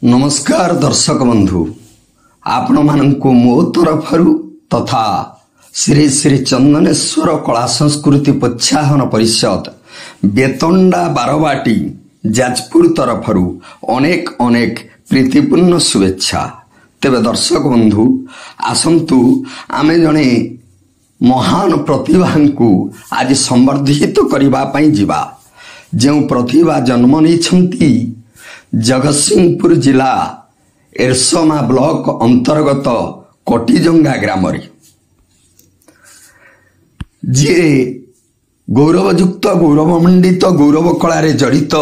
नमस्कार दर्शक बंधु, आपण मानकु मो तरफरु तथा श्री श्री चंदनेश्वर कला संस्कृति प्रोत्साहन परिषद बेतंडा बारवाटी जाजपुर तरफरु अनेक अनेक प्रीतिपूर्ण शुभेच्छा। तेबे दर्शक बंधु आसंतु आमे जने महान प्रतिभा को आज संवर्धित करबा पई जिबा। जो प्रतिभा जन्म नहीं जगतसिंहपुर जिला एरसमा ब्लॉक अंतर्गत कोटिजंगा ग्राम जी गौरवयुक्त गौरवमंडित गौरव कला जड़ित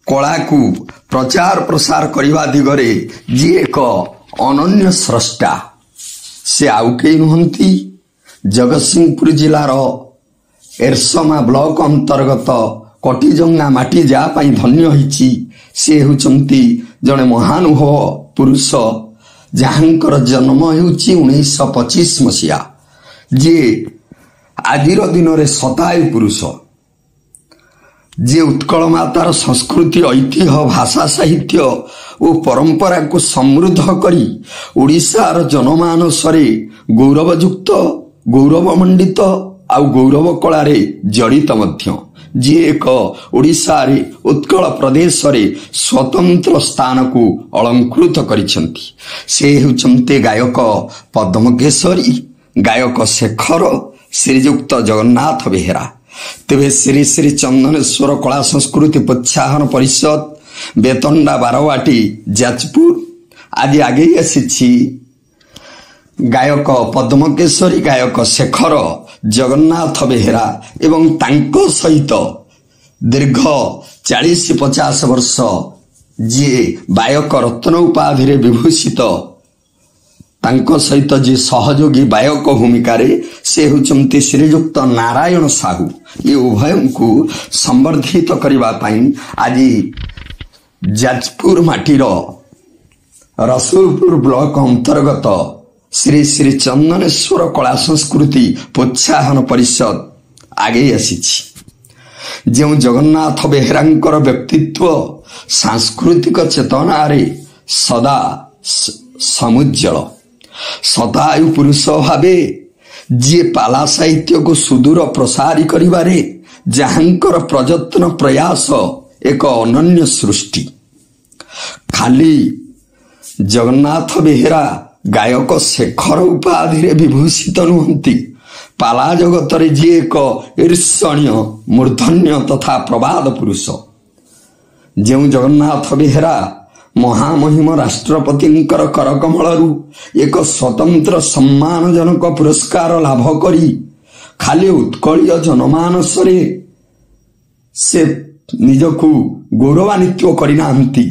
कला को प्रचार प्रसार करने दिगरे जी एक अनन्य स्रष्टा से आउ के नुहंती जगतसिंहपुर जिलार एरसमा ब्लॉक अंतर्गत कोटिजंगा माटी जा पाई धन्य होईची से होचंती जने महानुभव पुरुष जहांकर जन्म हेउची 1925 मसिया जे आजिर दिन रे शतायु पुरुष जे उत्कल मातार संस्कृति ऐतिह्य भाषा साहित्य और परंपरा को समृद्ध करी ओडिशार जनमानस रे गौरवयुक्त गौरवमंडित आउ गौरव कला रे जड़ित मध्य जी एक ओडिशा रे उत्कल प्रदेश रे स्वतंत्र स्थान को अलंकृत करिसेंती। से हेउचंते गायक पद्मकेशरी गायक शेखर श्रीयुक्त जगन्नाथ बेहेरा। तेबे श्री श्री चंदनेश्वर कला संस्कृति प्रोत्साहन परिषद बेतंडा बारवाटी जाजपुर आज आगे आसी गायक पद्मकेशरी गायक शेखर जगन्नाथ बेहेरा एवं तांको सहित दीर्घ 40-50 वर्ष जी बायक रत्न उपाधि रे विभूषित तांको सहित जी सहयोगी बायक भूमिका रे से होचंती श्रीयुक्त नारायण साहू। ये उभय को संवर्धित करबा पई आज जाजपुर माटीर रसूलपुर ब्लॉक अंतर्गत श्री श्री चंदनेश्वर कला संस्कृति प्रोत्साहन परिषद आगे आसीछि। जो जगन्नाथ बेहेरांकर व्यक्तित्व सांस्कृतिक चेतना रे सदा समुज्जल शतायु पुरुष भावे जी पाला साहित्य को सुदूर प्रसारी करिबारे जहांकर प्रयत्न प्रयास एक अनन्य सृष्टि। खाली जगन्नाथ बेहेरा गायक शेखर उपाधि रे विभूषित नुहंती पाला जगत रे जी एक ईर्षणीय मूर्धन्य तथा प्रबाद पुरुष। जो जगन्नाथ बेहेरा महामहिम राष्ट्रपतिंकर करकमलरू एक स्वतंत्र सम्मानजनक पुरस्कार लाभ करी खाली उत्कलीय जनमानस रे से निजकू गौरवान्वित करिनाहंती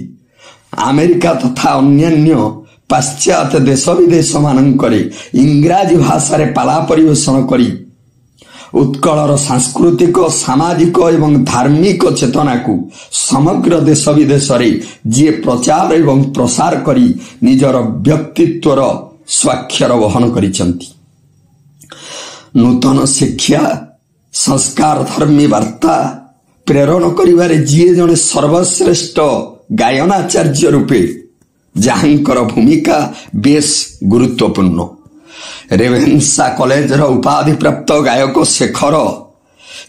अमेरिका तथा अन्यान्य पाश्चात्य देश विदेश मानकरे इंग्राजी भाषा रे पाला परिवेषण करी उत्कलर सांस्कृतिक सामाजिक एवं धार्मिक चेतना को समग्र देश विदेश रे जे प्रचार एवं प्रसार करी निजर व्यक्तित्वर स्वाक्षर वहन करिसेंती। नूतन शिक्षा संस्कार धर्मी वार्ता प्रेरण करिवारे जी जने सर्वश्रेष्ठ गायनाचार्य रूपे जहांकर भूमिका बेस गुरुत्वपूर्ण। रेवेन्सा कॉलेज उपाधि प्राप्त गायक शेखर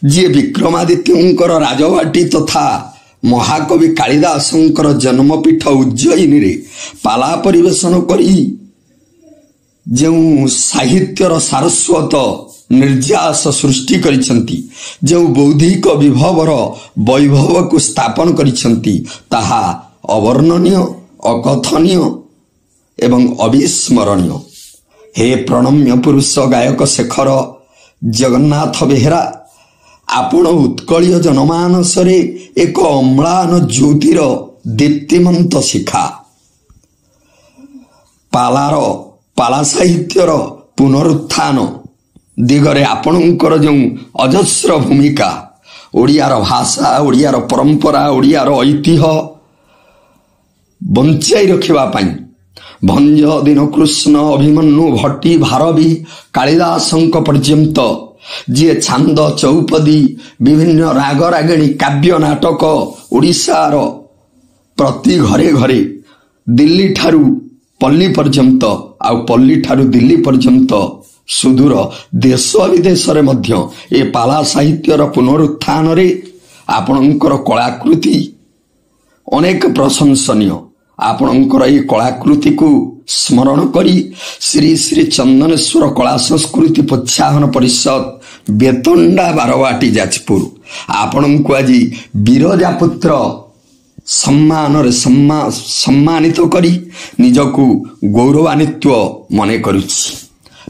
जी विक्रमादित्यंकर राजवाटी तथा महाकवि कालिदासंकर जन्मपीठ उज्जयिनी रे पाला परिवेषण करी जो साहित्यर सारस्वत निर्यास सृष्टि करिसेंती जो बौद्धिक विभवर वैभव को स्थापन करिसेंती ताहा अवर्णनीय अकथनीय एवं अविस्मरणीय। हे प्रणम्य पुरुष गायक शेखर जगन्नाथ बेहेरा आपण उत्कलीय जनमानस रे एक अम्लान ज्योतिर दीप्तिमंत शिखा। पाला साहित्यर पुनरुत्थान दिगरे आपणकर जो अजस्र भूमिका ओडियार भाषा ओडियार परंपरा ओडियार ऐतिह्य बंचाई रखिबा पाई भंज दीनकृष्ण अभिमन्यु भट्टी भारवी कालिदासंक पर्यंत जी छांद चौपदी विभिन्न राग रागिणी काव्य नाटक ओडिशार प्रति घरे घरे दिल्ली ठारू पल्ली पर्यंत आउ पल्ली ठारू दिल्ली पर्यंत सुदूर देश विदेश रे मध्य ए पाला साहित्यर पुनरुत्थान रे आपणकर कलाकृति अनेक प्रशंसनीय। आपणकर ए कलाकृति को स्मरण करी श्री श्री चंदनेश्वर कला संस्कृति प्रोत्साहन परिषद बेतंडा बारवाटी जाजपुर आपण को आज बिरजा पुत्र सम्मान रे सम्मानित करी निजकू गौरवान्वित मने करुछि।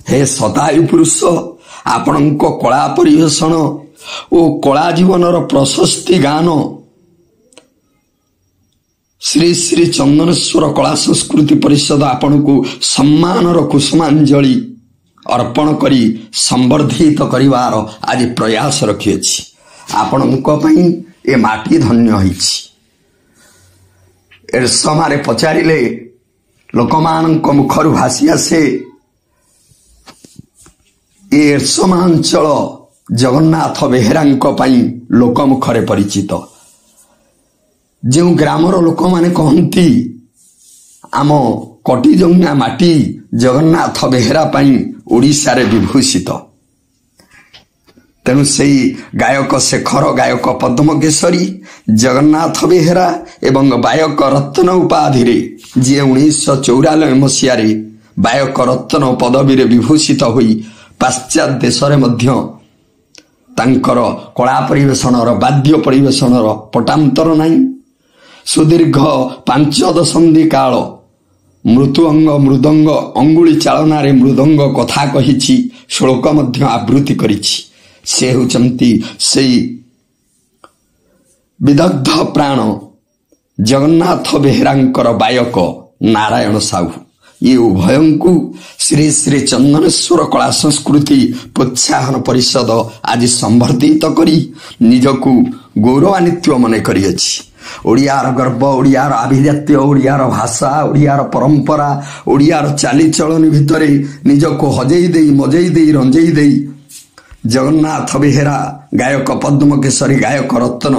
हे शतायु पुरुष आपणक कला परिवेषण ओ कला जीवनर प्रशस्ति गान श्री श्री चंदनेश्वर कला संस्कृति परिषद आपण को सम्मानर कुसुमांजलि अर्पण करी संवर्धित करिवार आज प्रयास रखिएछि। आपणक पई ए माटी धन्य होइछि। एरसमारे पचारिले लोकमानक मुखरु भासी आसे एरसमांचल जगन्नाथ बेहेरांक पई लोकमुखरे परिचित। जो ग्रामर लोक माने कहती आम कटिजंगा माटी जगन्नाथ बेहेरा पई ओडिशा रे विभूषित। तेणु से गायक शेखर गायक पद्मकेशरी जगन्नाथ बेहेरा एवं गायक रत्न उपाधि रे जी 1994 मसीह गायक रत्न पदवी रे विभूषित होई पाश्चात्य देश रे मध्य तांकर कला परिवेषणर वाद्य परिवेषणर पटांतर नहीं। सुदीर्घ 5 दशंधि काल मृत्युअंग मृदंग अंगुली चालना रे मृदंग कथा कहिछि श्लोक मध्य आवृत्ति करिछि। से होचंती से विदग्ध प्राण जगन्नाथ बेहेरांकर गायक नारायण साहू। ये उभयंकु श्री श्री चंदनेश्वर कला संस्कृति प्रोत्साहन परिषद आज संवर्धित करी निजकू गौरवान्वित मने करिएछि। ओडियार गर्व ओडियार आभिजात्य ओडियार भाषा ओडियार परंपरा ओडियार चालीचलन भितरे निजको हजेई देई मजेई देई रंजेई देई जगन्नाथ बेहेरा गायक पद्मकेशरी गायक रत्न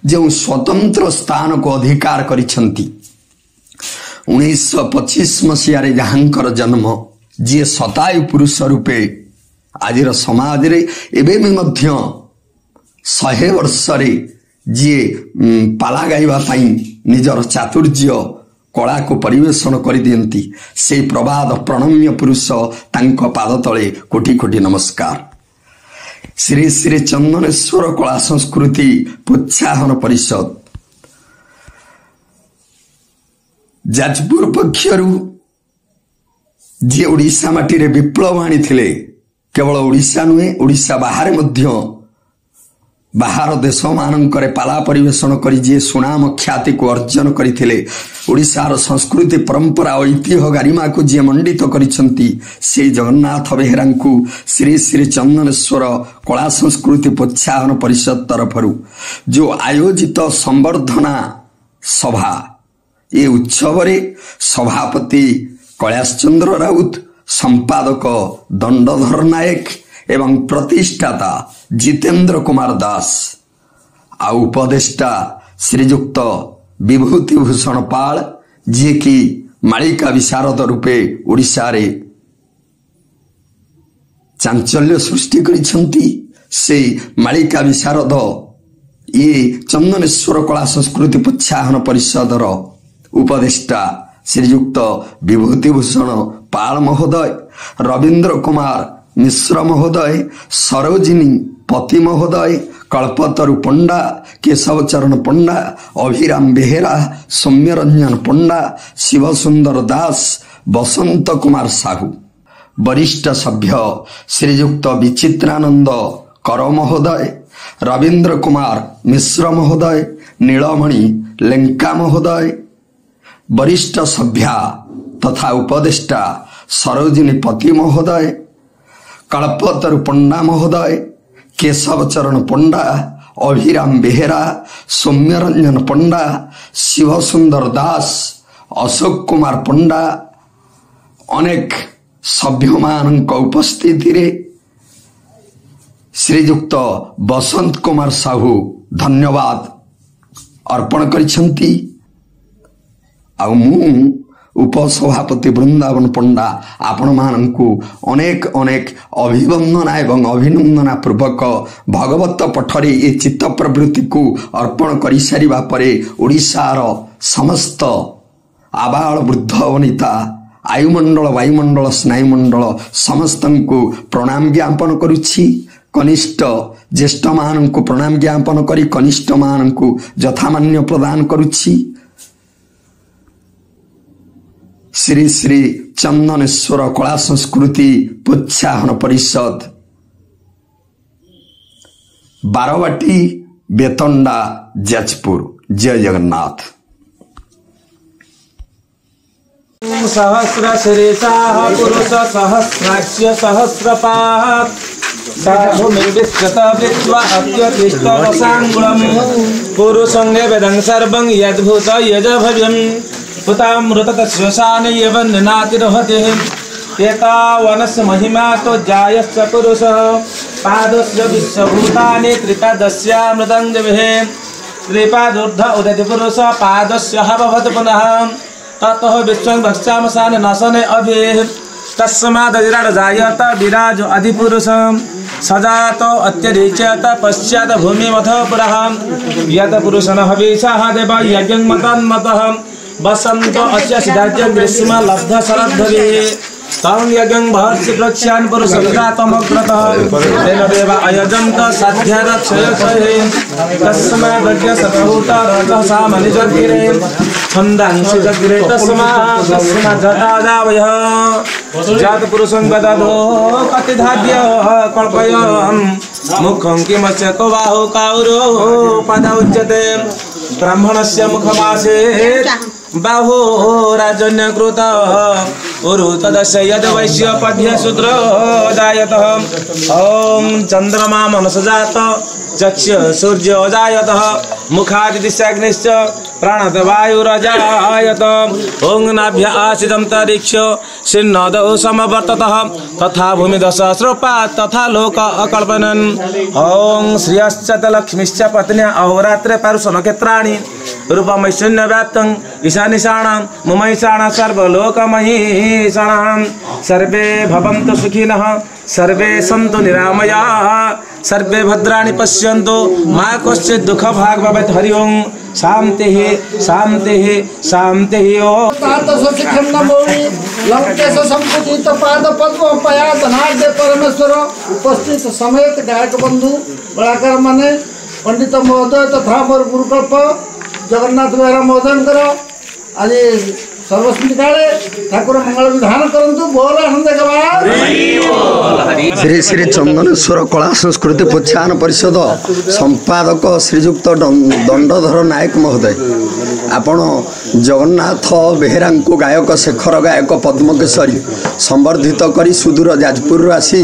जो स्वतंत्र स्थान को अधिकार करिछंती। 1925 मसीह जहांकर जन्म जी शतायु पुरुष रूपे आज समाज रे एबे मध्य 100 वर्ष रे जी पाला गाइबा पाई निजर चातुर्य कला को परिवेषण कर दियंती से प्रबाद प्रणम्य पुरुष तांको पाद तले कोटि कोटि नमस्कार। श्री श्री चंदनेश्वर कला संस्कृति प्रोत्साहन परिषद जाजपुर पक्षरु जे ओडिशा माटी रे विप्लव आनी थिले केवल ओडिशा नुहे ओडिशा बाहर मध्य बाहर देश मानकरे पाला परिवेषण करी जे सुनाम ख्याति को अर्जन करथिले ओडिशार संस्कृति परंपरा ऐतिह्य गारिमा को जे मंडित करिसंती से जगन्नाथ बेहेरांकु श्री श्री चंदनेश्वर कला संस्कृति प्रोत्साहन परिषद तरफरु जो आयोजित संवर्धना सभा ये उत्सव रे सभापति कैलाश चंद्र राउत संपादक दंडधर नायक एवं प्रतिष्ठाता जितेंद्र कुमार दास आ उपदेष्टा श्रीजुक्त विभूति भूषण पाल जी की मालिका विशारद रूपे ओडिशा रे चांचल्य सृष्टि करिसंती। से मालिका विशारद ये चंदनेश्वर कला संस्कृति प्रोत्साहन परिषदर उपदेष्टा श्रीजुक्त विभूति भूषण पाल महोदय रवींद्र कुमार मिश्र महोदय सरोजिनी पति महोदय कल्पतरु पंडा केशव चरण पंडा अभिराम बेहेरा सौम्य रंजन पंडा शिवसुंदर दास बसंत कुमार साहू वरिष्ठ सभ्य श्रीजुक्त विचित्रानंद कर महोदय रवींद्र कुमार मिश्र महोदय नीलमणि लेंका महोदय वरिष्ठ सभ्या तथा उपदेष्टा सरोजिनी पति महोदय कल्पतरु पंडा महोदय केशव चरण पंडा अभिराम बेहेरा सौम्य रंजन पंडा शिवसुंदर दास अशोक कुमार पंडा अनेक सभ्य मानक उपस्थिति रे श्रीजुक्त बसंत कुमार साहू धन्यवाद अर्पण करिसंती। आ मु उपसभापति वृंदावन पंडा आपण मानकु अनेक अनेक अभिवंदना एवं अभिनंदना पूर्वक भगवत पठरे ए चित्त प्रवृत्ति को अर्पण कर सारिबा परे ओडिशार समस्त आबाल वृद्ध वनिता आयुमंडल वायुमंडल स्नायुमंडल समस्त को प्रणाम ज्ञापन करुछि। कनिष्ठ ज्येष्ठ मान को प्रणाम ज्ञापन करी कनिष्ठ मान को यथामान्य प्रदान करुछि। श्री श्री चंदनेश्वर कला संस्कृति प्रोत्साहन परिषद बारवाटी बेतंडा जाजपुर। जय जगन्नाथ। सहस्र शीर्षाः पुरुष सहस्राक्ष्य सहस्रपात् साधुर्विश्वत विद्वा अत्यतिष्ठ वसाङ्गुलम् पुरुषंगे वेदं सर्वं यद्भूत यजभव्यं पुतामृततश्वसान एव निनातिर्हते एतावनस्य महिमा तो जायस्य पुरुषः पादस्य विश्वभूतानि त्रिपादस्यामृतञ्जविः त्रिपादूर्ध उदति पुरुष पादस्य भवति पुनः ततः विश्वं भक्षामसाने नशने अभिः तस्माद् जायत विराज अधिपुरुषं सजात अत्यरीच्यत पश्चात् भूमिमथ पुरः यत् पुरुषः हविषः देव यज्ञं मतन्मतः वसन्त अस्य सिद्धार्थ ग्रीष्म लब्ध शरद्भविः तं यज्ञं महर्षि प्रक्ष्यान् पुरुषमग्रतः तेन देव अयजन्त साध्यरक्षयक्षये तस्माद् सतभूत रजः सामनिजग्रे छन्दांसि जग्रे तस्मात् जटाजावयः जात पुरुषं गदधो कतिधाद्य कल्पयन् मुखं किमस्य को बाहु काउरो पद उच्यते ब्राह्मणस्य मुखमासीत् बाहु राजन्यकृत उरुतदस्य यद् वैश्य पद्य शूद्र जायतः ॐ चन्द्रमा मनसजात चक्ष सूर्य जायतः मुखादिदिशाग्निश्च प्राणद वायुरजायत ॐ नाभ्य आसिदन्तरिक्ष सिन्नदौ समवर्ततः तथा भूमिदशस्रोपात् तथा लोक अकल्पनन् ॐ श्रियश्च लक्ष्मीश्च पत्न्या अहोरात्रे परुषनक्षत्राणि रूपमैश्वर्य व्याप्तं ईशानिशाणां मुमैषाणां सर्वलोकमहीषाणां सर्वे भवन्तु सुखिनः सर्वे सन्तु निरामयाः सर्वे भद्राणि पश्यन्तु मा कश्चित् दुःखभाग् भवेत्। हरि ओं शांति शांति शांति। लंकेश संपूजित पाद पद्म पया धनाढ़ परमेश्वर उपस्थित समेत गायक बंधु कलाकार माने पंडित महोदय तथा मोर गुरुकल्प जगन्नाथ बेहरा महोदय आज सर्वस्मृति काले ठाकुर मंगल विधान करंतु बोल आनंद श्री श्री चंदनेश्वर कला संस्कृति प्रोत्साहन परिषद संपादक श्रीजुक्त दंडधर नायक महोदय आपण जगन्नाथ बेहरा को गायक शेखर गायक पद्मकेशरी संवर्धित करी सुदूर जाजपुर आसी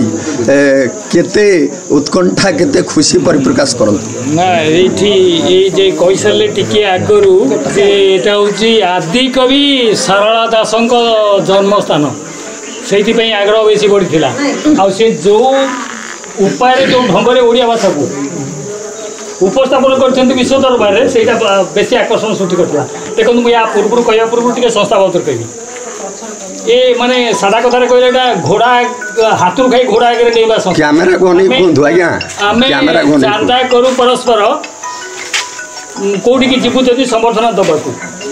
केते उत्कंठा केते खुशी परिप्रकाश करंतु ना ये कही सारे टिके आगरू एटा होची आदि कवि सारला दासंक जन्मस्थान से आग्रह बेसी बढ़ी आ जो उपाय जो ढंग ओडिया भाषा को उपस्थापन कर विश्व दरबार से बेसी आकर्षण सृष्टि करता। देखो मुझे या पूर्व कह पूर्व टे संस्था बाबद कह ये माने सादा कथा कहले घोड़ा हाथुर खाई घोड़ा आगे नहीं चांदा करूँ परस्पर कौटी की जीवु जदि समर्थन दबाक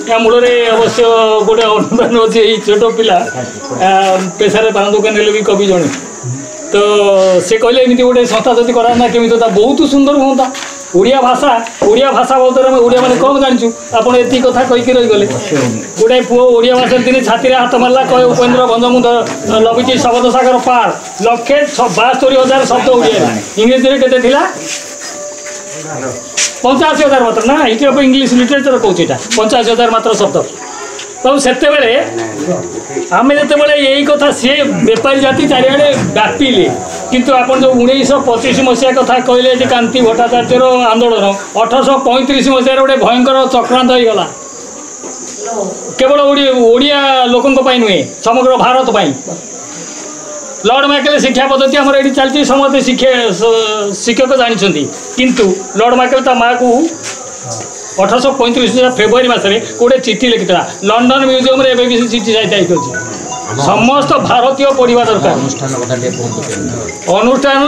या मूल अवश्य गोटे अनुदान अच्छे छोट पिला पेशारे पान दुकान भी कवि जड़े तो से कहले एमती गोटे संस्था जब कराना केमी बहुत सुंदर हाँ ओडिया भाषा बहुत आम ओडिया मैंने कम जानचु आपड़ ये कथा कहीकि रहीगले गोटे पुओ ओडिया भाषा दिन छाती हाथ मारा कहे उपेन्द्र भंज मुझे लभिची शब्द सागर पार 1,72,000 शब्द ओडिया इंग्रेजी के 85,000 मात्र ना हिस्ट्री ऑफ इंग्लिश लिटरेचर कौच 85,000 मात्र शब्द तो से आम जो यही कथा सी बेपारी जाति चारिड़े व्यापिले किंतु आप जो 1925 मसीहा कथा कहले कांति भट्टाचार्यर आंदोलन 1835 मसीह गोटे भयंकर चक्रांत होगा केवल ओडिया लोकों नुहे समग्र भारत पाई लॉर्ड माइकेल शिक्षा पद्धति आम ये चलती समस्त शिक्षक जानते किंतु लॉर्ड माइकेल ता माँ को 1835 फेब्रुआरी मसरे गोटे चिठी लिखिता लंडन म्यूजियम रे एबे भी चिठी जाइता अछि समस्त भारतीय पढ़िबा दरकार अनुष्ठान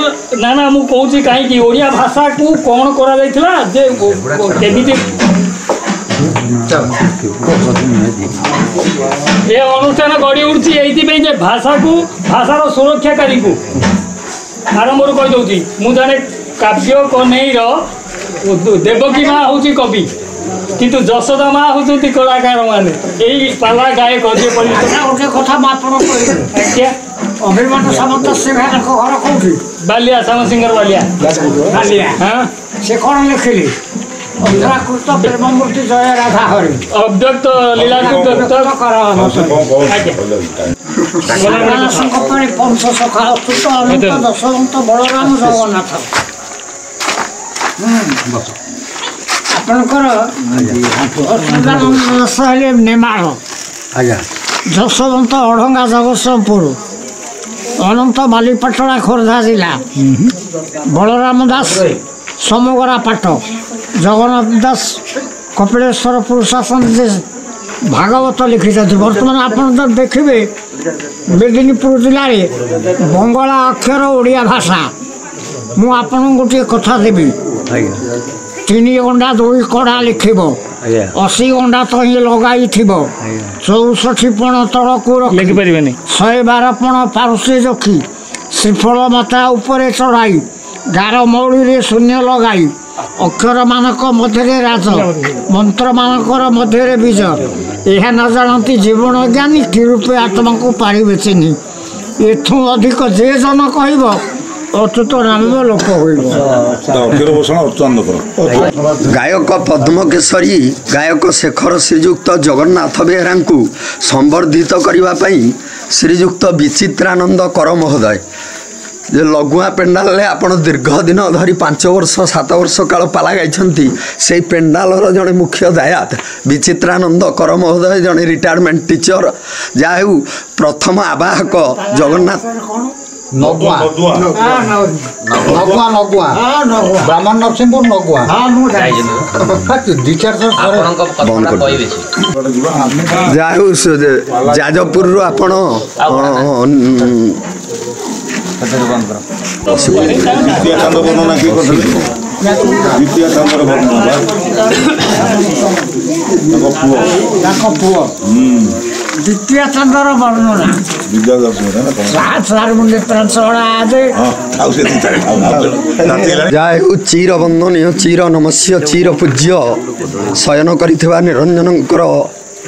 ना ना मु कहूची काहे कि ओडिया भाषा को कोन करा जाइतला जे केमिति ये अनुष्ठान गढ़ी उठी ये भाषार सुरक्षाकारी को आरंभ कही दूसरी मुझे काव्य कन्हईर देवकी माँ हूँ कवि किंतु जशोदा माँ हूँ कलाकार मैंने यही पाला गायक गोटे कथा अभिमन्यु सामंत से घर कौटी बालिया श्याम सिंगर बालिया हाँ से कौन लिखिली अभ्याकृत प्रेममूर्ति जय राधा हरि अव्यक्त लीलाको व्यक्त पंच सखा अच्युत अनंत दशवंत बलराम जगन्नाथ आपणकर असुदानंद नेमाळ जशवंत अढ़ंगा जगतसिंहपुर अनंत बालीपाटला खोर्धा जिला बलराम दास समगरा पाठ जगन्नाथ दास कपिलेश्वर पुरुषासन भागवत लिखि बर्तमान आप देखिए मेदिनीपुर जिले में बंगला अक्षर ओडिया भाषा मु आपन गोटे कथा देवी 3 गंडा 2 कड़ा लिखब 80 गंडा तो ही लगाई 64 पण तलक रखि 112 पण पारुषे रखी श्रीफल माता उपरे चढ़ाई गार मौली रे शून्य लगाई अक्षर मानक मध्य राज मंत्र मानकर मध्य बीज यह न जानती जीवन ज्ञानी कि रूपे आत्मा को पारे चिन्ह एठू अधिक जे जन कह अच्युत नाम लोक गायक पद्मकेशरी गायक शेखर श्रीजुक्त जगन्नाथ बेहेरा को संवर्धित करने श्रीजुक्त विचित्रानंद कर महोदय जे लघुआ पेंडाल आपण दीर्घ दिन धरी 5 वर्ष 7 वर्ष काल पाला गाई से पेंडालर जड़े मुख्य दायात विचित्रानंद कर महोदय जड़े रिटायरमेंट टीचर जाहू प्रथम आवाहक जगन्नाथ नगुआ ब्राह्मण नरसिंहपुर नगुआ जाहू जाजपुर आपण द्वितीय चंद्र वर्णना जाहू चीर वंदनीय चीर नमस्य चीर पूज्य शयन करिथिबा निरंजनकर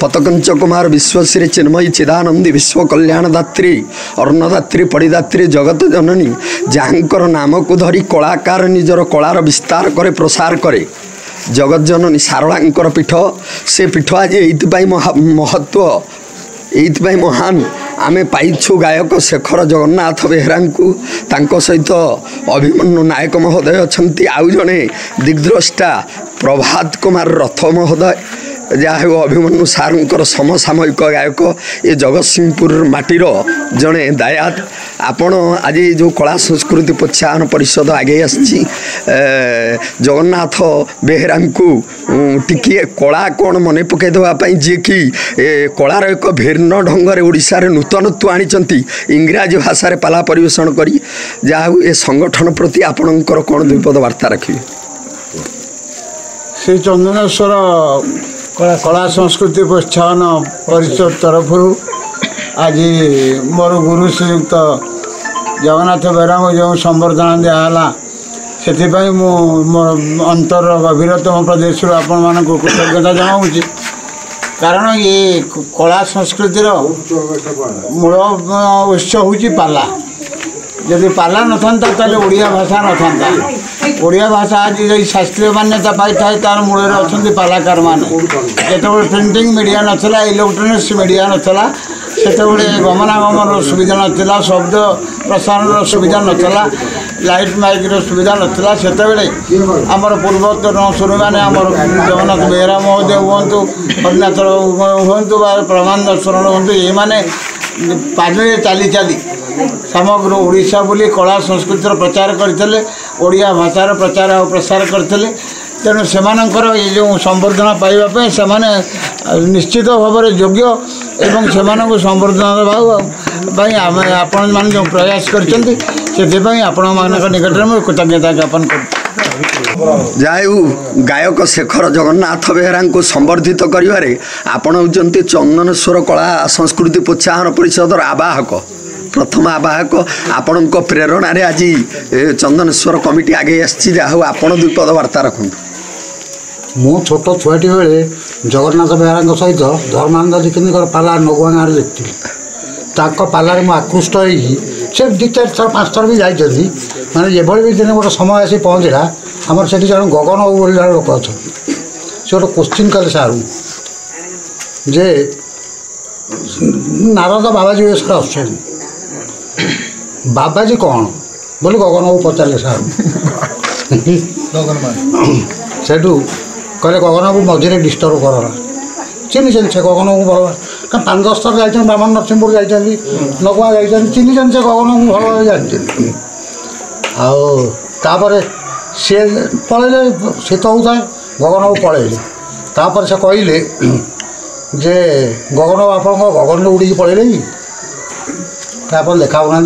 पतकंच कुमार विश्वश्री चिन्मयी चिदानंदी विश्व कल्याणदात्री अर्णदात्री पड़िदात्री जगत जननी जहाँकर नाम को धरी कलाकार निजर कलार विस्तार करे प्रसार करे जगत जननी सारଳାଙ୍କର पीठ से पीठ आज ये महत्व ये महान आमे पाइछु गायक शेखर जगन्नाथ बेहेरा को सहित अभिमन्यु नायक महोदय अच्छा आउ जड़े दिग्द्रष्टा प्रभात कुमार रथ महोदय जहाँ अभिमन्यु सारूंकर समसामयिक गायक ये जगतसिंहपुर माटीर जड़े दायात आपण आज जो कला संस्कृति प्रोत्साहन परिषद आगे आसी जगन्नाथ बेहेरा को टिके कला कौन मन पकई देवाई जी कि कलार एक भिन्न ढंग ओडिशा रे नूतनत्व आनी इंग्राजी भाषा पाला परिवेषण करी जहाँ ये संगठन प्रति आपणकर कौन द्विपद वार्ता रखिए श्री चंदनेश्वर कला संस्कृति प्रोत्साहन परिषद तरफ आज मोर गुरु श्रीयुक्त जगन्नाथ बेहेरा को जो संबर्धना दिहला से मो अंतर गभीरतम प्रदेश आपण मान कृतज्ञता जनाऊँगी कारण ये कला संस्कृतिर मूल उत्स हूँ पाला जदि पाला न था ओडिया भाषा न था ओडिया भाषा आज शास्त्रीय मान्यता पाई था तार मूल अच्छा पालाकार मान जो प्रिंटिंग मीडिया नाला इलेक्ट्रोनिक्स मीडिया नाला से गमनागमन सुविधा नाला शब्द प्रसारण सुविधा नाला लाइट माइक सुविधा नाला से आमर पूर्वतन सुरी मैंने आम जगन्नाथ बेहेरा महोदय हूँ हरिनाथ हूँ प्रमानंद शरण हूँ ये मैंने पादे चली चली समग्र ओडिशा बोली कला संस्कृतिर प्रचार करते ओडिया भाषार प्रचार और प्रसार करते तेणु से ये जो संबर्धना पाइबा से निश्चित भाव में योग्य एवं से संबर्धना भाई आम आपण मैंने जो प्रयास कर निकट में कृतज्ञता ज्ञापन कर जाऊ गायक शेखर जगन्नाथ बेहरा को संबर्धित करिवारे आपण होचंती चंदनेश्वर कला संस्कृति प्रोत्साहन परिषद आवाहक प्रथम आवाहक आपण प्रेरणा आज चंदनेश्वर कमिटी आगे आसी जाऊ आपण दुपद वार्ता रखु मु छोट छुआटी बेले जगन्नाथ बेहरा सहित धर्मानंद दीक्षित पाला नगुआ गाँव देखी पालार मुझे आकृष्ट से 2-4-5 थर भी जाइए माने ये भी दिन गोटे समय आसी पहुँचला आमर से जन गगन बाबू बोली जन लोक अच्छा से गोटे क्वेश्चन कले सारू जे नारद बाबाजी बेसर आसुन बाबाजी कौन बोले गगन बाबू पचारे सारू सेठू कहले गगन बाबू मझे डिस्टर्ब करना चिन्ह से गगन बाबू भल क्या 5-10 थर जाइए ब्राह्मण नरसिंहपुर जाइए नगुआ जाइए चिन्ह से गगन बाबू भल जानी आपर सी पलैले शीत होता है गगन बाबू पलैले तापर से कहले जे गगन बाबू आप गगन उड़ी पलैले कि देखा ना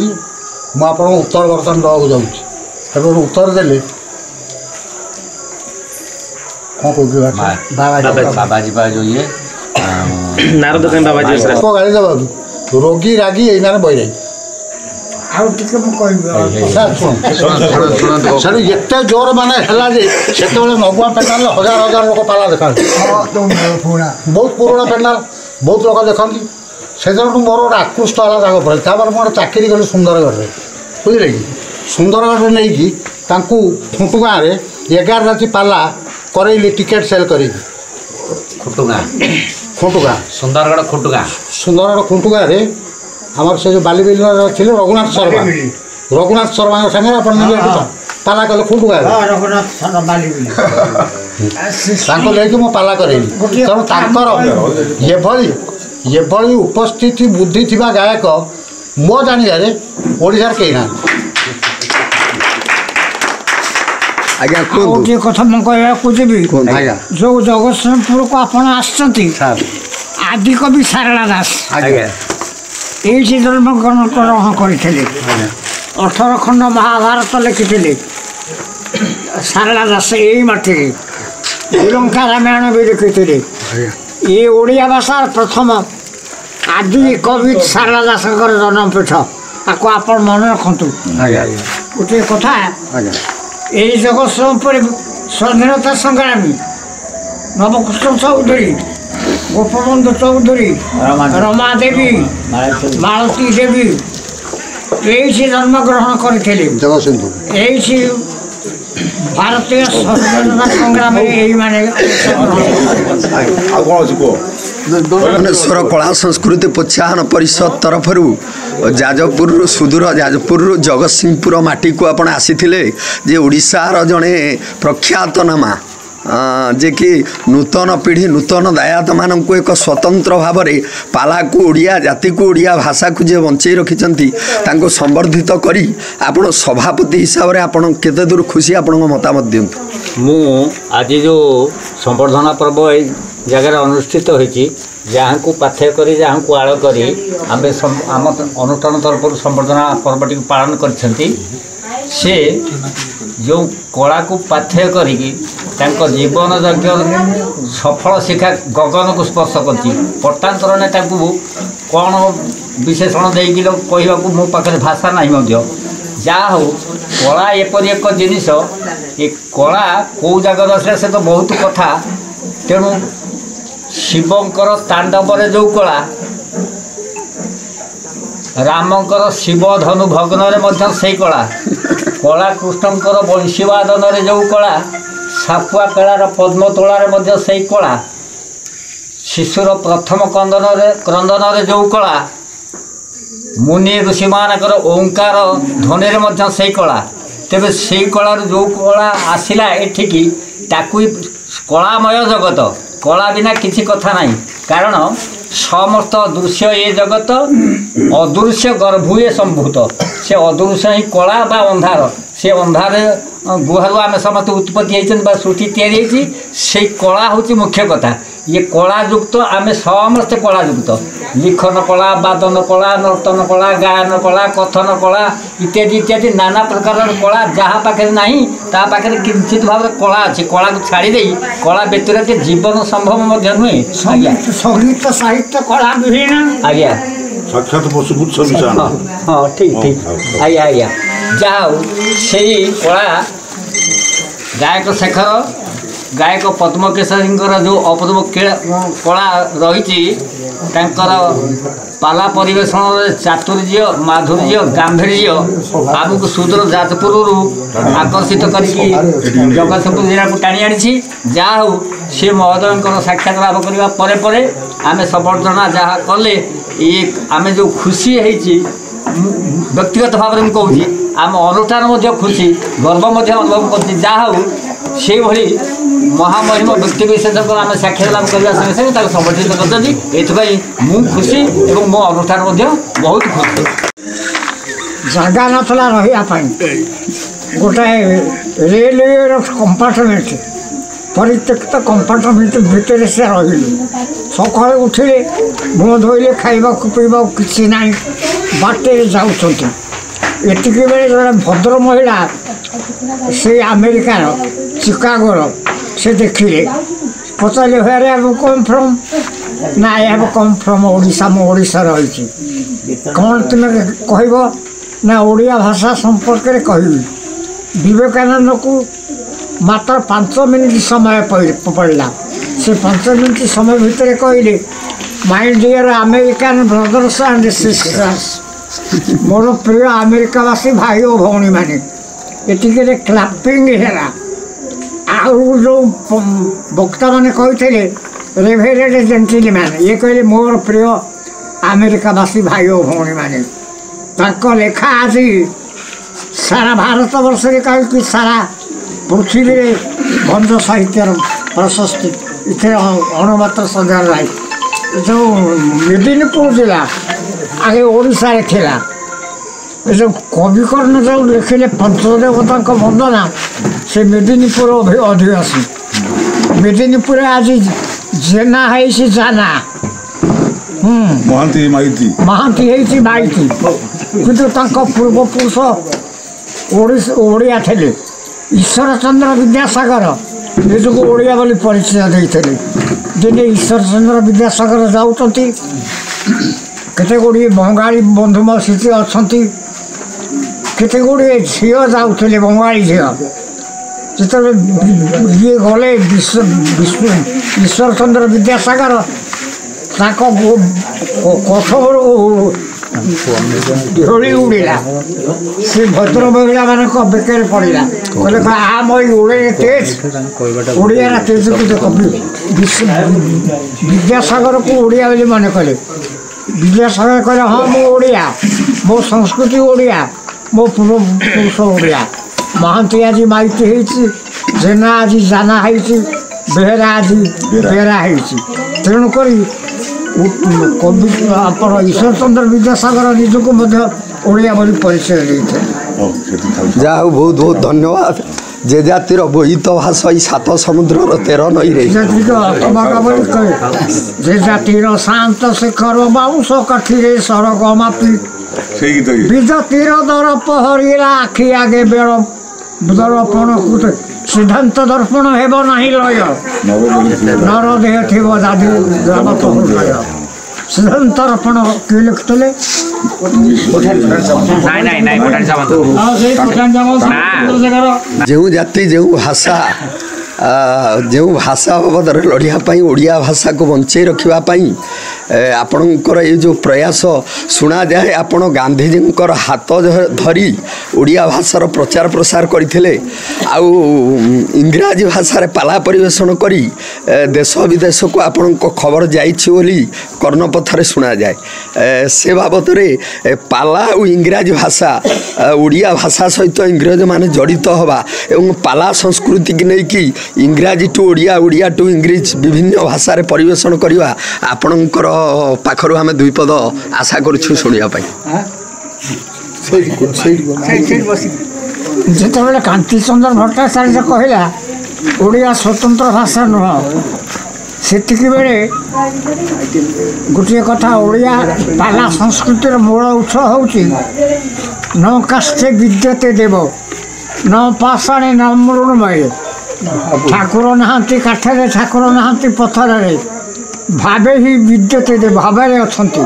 मुझे उत्तर बर्तमान देवाक जाऊँगी उत्तर देले कौन कहूँ बाबाजी जो ये नारद बाबाजी गाड़ी देवा रोगी रागी ये बैरागी एत जोर माने से नगुआ पेंडाल 1000 लोक पाला देखा बहुत पुराना पेंडाल बहुत लोग देखती से मोर गोटे आकृष्ट है मोर चाकरी कली सुंदरगढ़ में बुझे कि सुंदरगढ़ नहीं खुंटू गाँव में 11 राति पाला करैली टिकेट सेल कर खुंटुगा सुंदरगढ़ खुंटुगा आमर से जो बालीबिल थे रघुनाथ शर्मा सागर आप पाला कले खुंटुगा लेकिन मो पाला करेली तेणु ये उपस्थिति बुद्धि थी गायक मो जानिबारे ओडिशार कहीं ना गोटे कथा मुझे जो जगतसिंहपुर को आप आदि कवि सारला दास ये जन्म ग्रहण करते 18 खंड महाभारत लिखी सारला दास यही माटी श्रीलंका रामायण भी लिखी ये ओडिया भाषा प्रथम आदि कवि सारला दास जन्मपीठ आपको आप मन रखु गोटे कथा यही जगतसिंहपुर स्वाधीनता संग्रामी नवकृष्ण चौधरी गोपबंधु चौधरी रमा देवी मालती देवी यही जन्म ग्रहण करते भारतीय स्वाधीनता संग्राम यही माने चंदनेश्वर कला संस्कृति प्रोत्साहन परिषद तरफ जाजपुर सुदूर जाजपुर जगतसिंहपुर माटी को आपण आसी जे ओडिशार जड़े प्रख्यात नामा जे कि नूतन पीढ़ी नूतन दायात मानक एक स्वतंत्र भाव में पाला को ओडिया जाति को ओडिया भाषा को जे बंचाई रखिंट संबर्धित करी आपण सभापति हिसाब से आपण केते दूर खुशी आपण मतामत दिंतु मु आज जो संबर्धना पर्व जगह अनुष्ठित होती जहाँ को पाथ्य करी जहाँ को आड़ करी आम अनुष्ठान तरफ संबर्धना पर्वटी पालन करछंती से जो कला को पाथ्य करी जीवन यज्ञ सफल शिक्षा गगन को स्पर्श करतांतर ने कौन विशेषण देकी कहवा मो पाखे भाषा नहीं जहा हो कला एपरी एक जिनिस ये कला कौ जगह आसला से तो बहुत कथा तेणु शिवंकर तांडव जो कला रामंकर शिव धनु भग्न से कला कला कृष्णंकर बंशीवादन जो कला सापुआ कलार पद्म तोलार से कला शिशुर प्रथम क्रंदन जो कला मुनि ऋषि मानकर ओंकार ध्वनि से कला तेरे से कलार जो कला आसला एठिकी ताकू कलामय जगत कला बिना किसी कथा नहीं कारण समस्त दृश्य ये जगत अदृश्य गर्भुए संभूत से अदृश्य ही कला बा अंधार से अंधार गुहारू आम समस्त उत्पत्ति होती सृष्टि या से कला हूँ मुख्य कथा ये कलायुक्त आम समस्ते कलायुक्त लिखन कला वादन कला नर्तन कला गायन कला कथन कला इत्यादि इत्यादि नाना प्रकार कला जहाँ पाखे ना ता पाखे किंचित भाव कला अच्छी कला को छाड़ी कला व्यतिरिक्त जीवन संभव नुहे संगीत साहित्य कला विभिन्न आज्ञा साक्षात पशुपुत हाँ ठीक ठीक आज्ञा आज्ञा जहाँ से कला गायक शेखर गायक पद्मकेशरी जो अपद्म कला रही पाला परिवेशन चातुर्य माधुर्य गांधीर्य आमको सुदूर जाजपुर आकर्षित करके जगतसिंहपुर जिला को टाणी आनी जहाँ हूँ सी महोदय साक्षात लाभ करने आम संबर्धना जहाँ कले ये आम जो खुशी है व्यक्तिगत भाव में कहूँ आम अनुष्ठान खुशी गर्व अनुभव कर जहाँ हूँ से भली महामहिम व्यक्ति विशेष आम साक्षात लाभ करने संगे संगे संबर्धित करते मु खुशी और मो अनुष्ठान बहुत खुशी जगह नाला रही गोटाए रेलवे कंपार्टमेंट परित्यक्त कंपार्टमेंट भितर से रही सका उठिले मुह धोइले खाइबा पीवा किसी ना बाटे जाऊँच एतिक बेले जड़े भद्र महिला से अमेरिकार चिकागोर से देखिले पचारे व्हेयर हैव कम फ्रॉम ना I have come from Odisha मो ओडिशा रही कौन तुम्हें कहब ना ओडिया भाषा संपर्क में कहबी विवेकानंद को मात्र 5 मिनिट समय पड़ला से 5 मिनिट समय भितर कहले my dear American brothers and sisters मोर प्रिय अमेरिकावासी भाई और भौणी मैंने ये क्लापिंग है जो वक्ता मैंने कहते रेभरेंड जेंटलमैन ये कहले मोर प्रिय अमेरिकावासी भाई और भौणी मैंने लेखा आज सारा भारत वर्ष कहीं सारा पृथ्वी में भंज साहित्यर प्रशस्ति इतने अणुमात्र संधान राय जो मेदिनीपुर जिला आगे ओडिशा थिला जो कविकर्ण जो लिखिले पंचदेवता वंदना से मेदिनीपुर अधिवासी मेदिनीपुर आज जेना है जाना महांती माइती माइती किंतु पूर्वपुरुष ओडिया थे ईश्वर चंद्र विद्यासागर निजक ओडिया बोली परिचय देते दिने ईश्वर चंद्र विद्यासागर जाऊँच केते गुड़िए बंगाली बंधु मौसी अच्छा केते गुड़िए झी जाऊे बंगाली झी जिते ये गले ईश्वर चंद्र विद्यासागर कठोर ढोली उड़ा से भद्र महिला मान बेकर पड़ा कहले आम उड़े तेज ओडिया तेज को देख विद्यासागर को ओडिया बोली मन कले विद्यासागर कहले हाँ मो ओडिया मो संस्कृति ओडिया मो पूर्वपुरुष ओडिया महांती आज माइती है जेना आज जाना है बेहरा आज बेहरा है तेणुक कवि आप ईश्वर चंद्र विद्यासागर निजक ओडिया बोली परिचय देते जा बहुत बहुत धन्यवाद जे जातिर बोहित भाषा ई 7 समुद्र 13 नई रे जे जातिर शांत शेखर बाउंश काठीरे सरग मापी विजतिर दर पहरिला आखि आगे बेड़ दर्पण कुट सिद्धांत दर्पण हेब नहीं लय नर देह थी दादी जगत हृदय सिद्धांत दर्पण किए लिखुले जो जाति जो भाषा जो भाषा बाबद लड़ाई ओडिया भाषा को बंचाई रखापी आपणकर ये जो प्रयास शुणा जाए आपण गांधीजी हाथ धरी ओडिया भाषार प्रचार प्रसार करते इंग्राजी भाषा पाला परिवेशन करी देश विदेश को आपण खबर जाइए कर्णपथरे शुणा जाए से बाबद पाला और इंग्राजी भाषा ओडिया भाषा सहित इंग्रज माने जड़ित हवा एवं पाला संस्कृति की नहीं इंग्राजी to Odia Odia to English विभिन्न भाषा परिवेशन करवा आपणकर पाखरु आम 2 पद आशा करूँ शुणा ଯେତେବେଳେ କାନ୍ତିଚନ୍ଦ୍ର ଭଟ୍ଟାଚାର୍ଯ୍ୟ କହିଲା ଓଡ଼ିଆ ସ୍ୱତନ୍ତ୍ର ଭାଷା ନୁହଁ, ସେତିକି ବେଳେ ଗୋଟିଏ କଥା, ଓଡ଼ିଆ ପାଲା ସଂସ୍କୃତିର ମୂଳ ଉତ୍ସ ହେଉଛି ନ କାଷ୍ଠେ ବିଦ୍ୟତେ ଦେବ, ନ ପାଷାଣେ ନ ମୃଣ୍ମୟେ। ଠାକୁର ନାହାନ୍ତି କାଠରେ, ଠାକୁର ନାହାନ୍ତି ପଥରରେ, ଭାବେ ହିଁ ବିଦ୍ୟତେ ଦେବ, ଭାବରେ ଅଛନ୍ତି।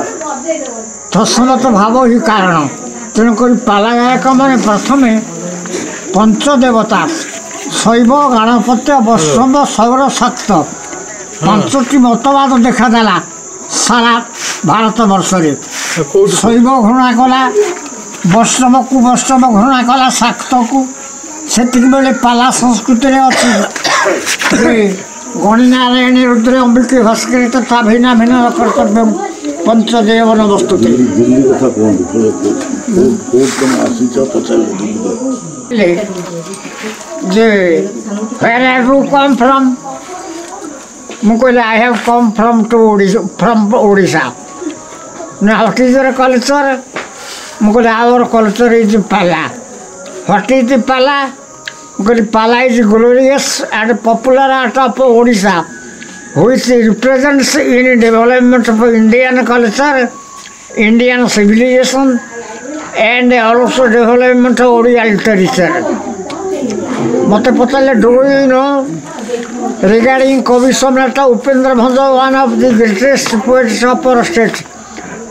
ତତ୍ସମତ ଭାବ ହିଁ କାରଣ। ତେଣୁକରି ପାଲା ଗାୟକମାନେ ପ୍ରଥମେ ପଞ୍ଚଦେବତା ଶୈବ, ଗଣପତ୍ୟ, ବୈଷ୍ଣବ, ସୌର, ଶାକ୍ତ 5ଟି ମତବାଦ ଦେଖାଦେଲା ସାରା ଭାରତ ବର୍ଷରେ। ଶୈବ ଘୃଣା କଲା ବୈଷ୍ଣବକୁ, ବୈଷ୍ଣବ ଘୃଣା କଲା ଶାକ୍ତକୁ। ସେତିକି ବେଳେ ପାଲା ସଂସ୍କୃତିରେ ଅଛି ଯେ ଗଣିନାରାୟଣୀ ରୁଦ୍ର ଅମ୍ବିକେ ଭାସ୍କର ତଥା ଭିନ୍ନ ଭିନ୍ନ କର୍ତ୍ତବ୍ୟ ପଞ୍ଚଦେବନ ବସ୍ତୁତି। ଯେ where have you come from? ମୁଁ କହିଲି I have come from Odisha. Now what is your culture? ମୁଁ କହିଲି our culture is Pala. What is the Pala? ମୁଁ କହିଲି Pala is glorious and popular art of Odisha, which represents in development of Indian culture, Indian civilization, and also development of Odia literature. ମୋତେ ପଚାରିଲେ do you know regarding କବି ସମ୍ରାଟ Upendra Bhanja, one of the greatest poets of our state.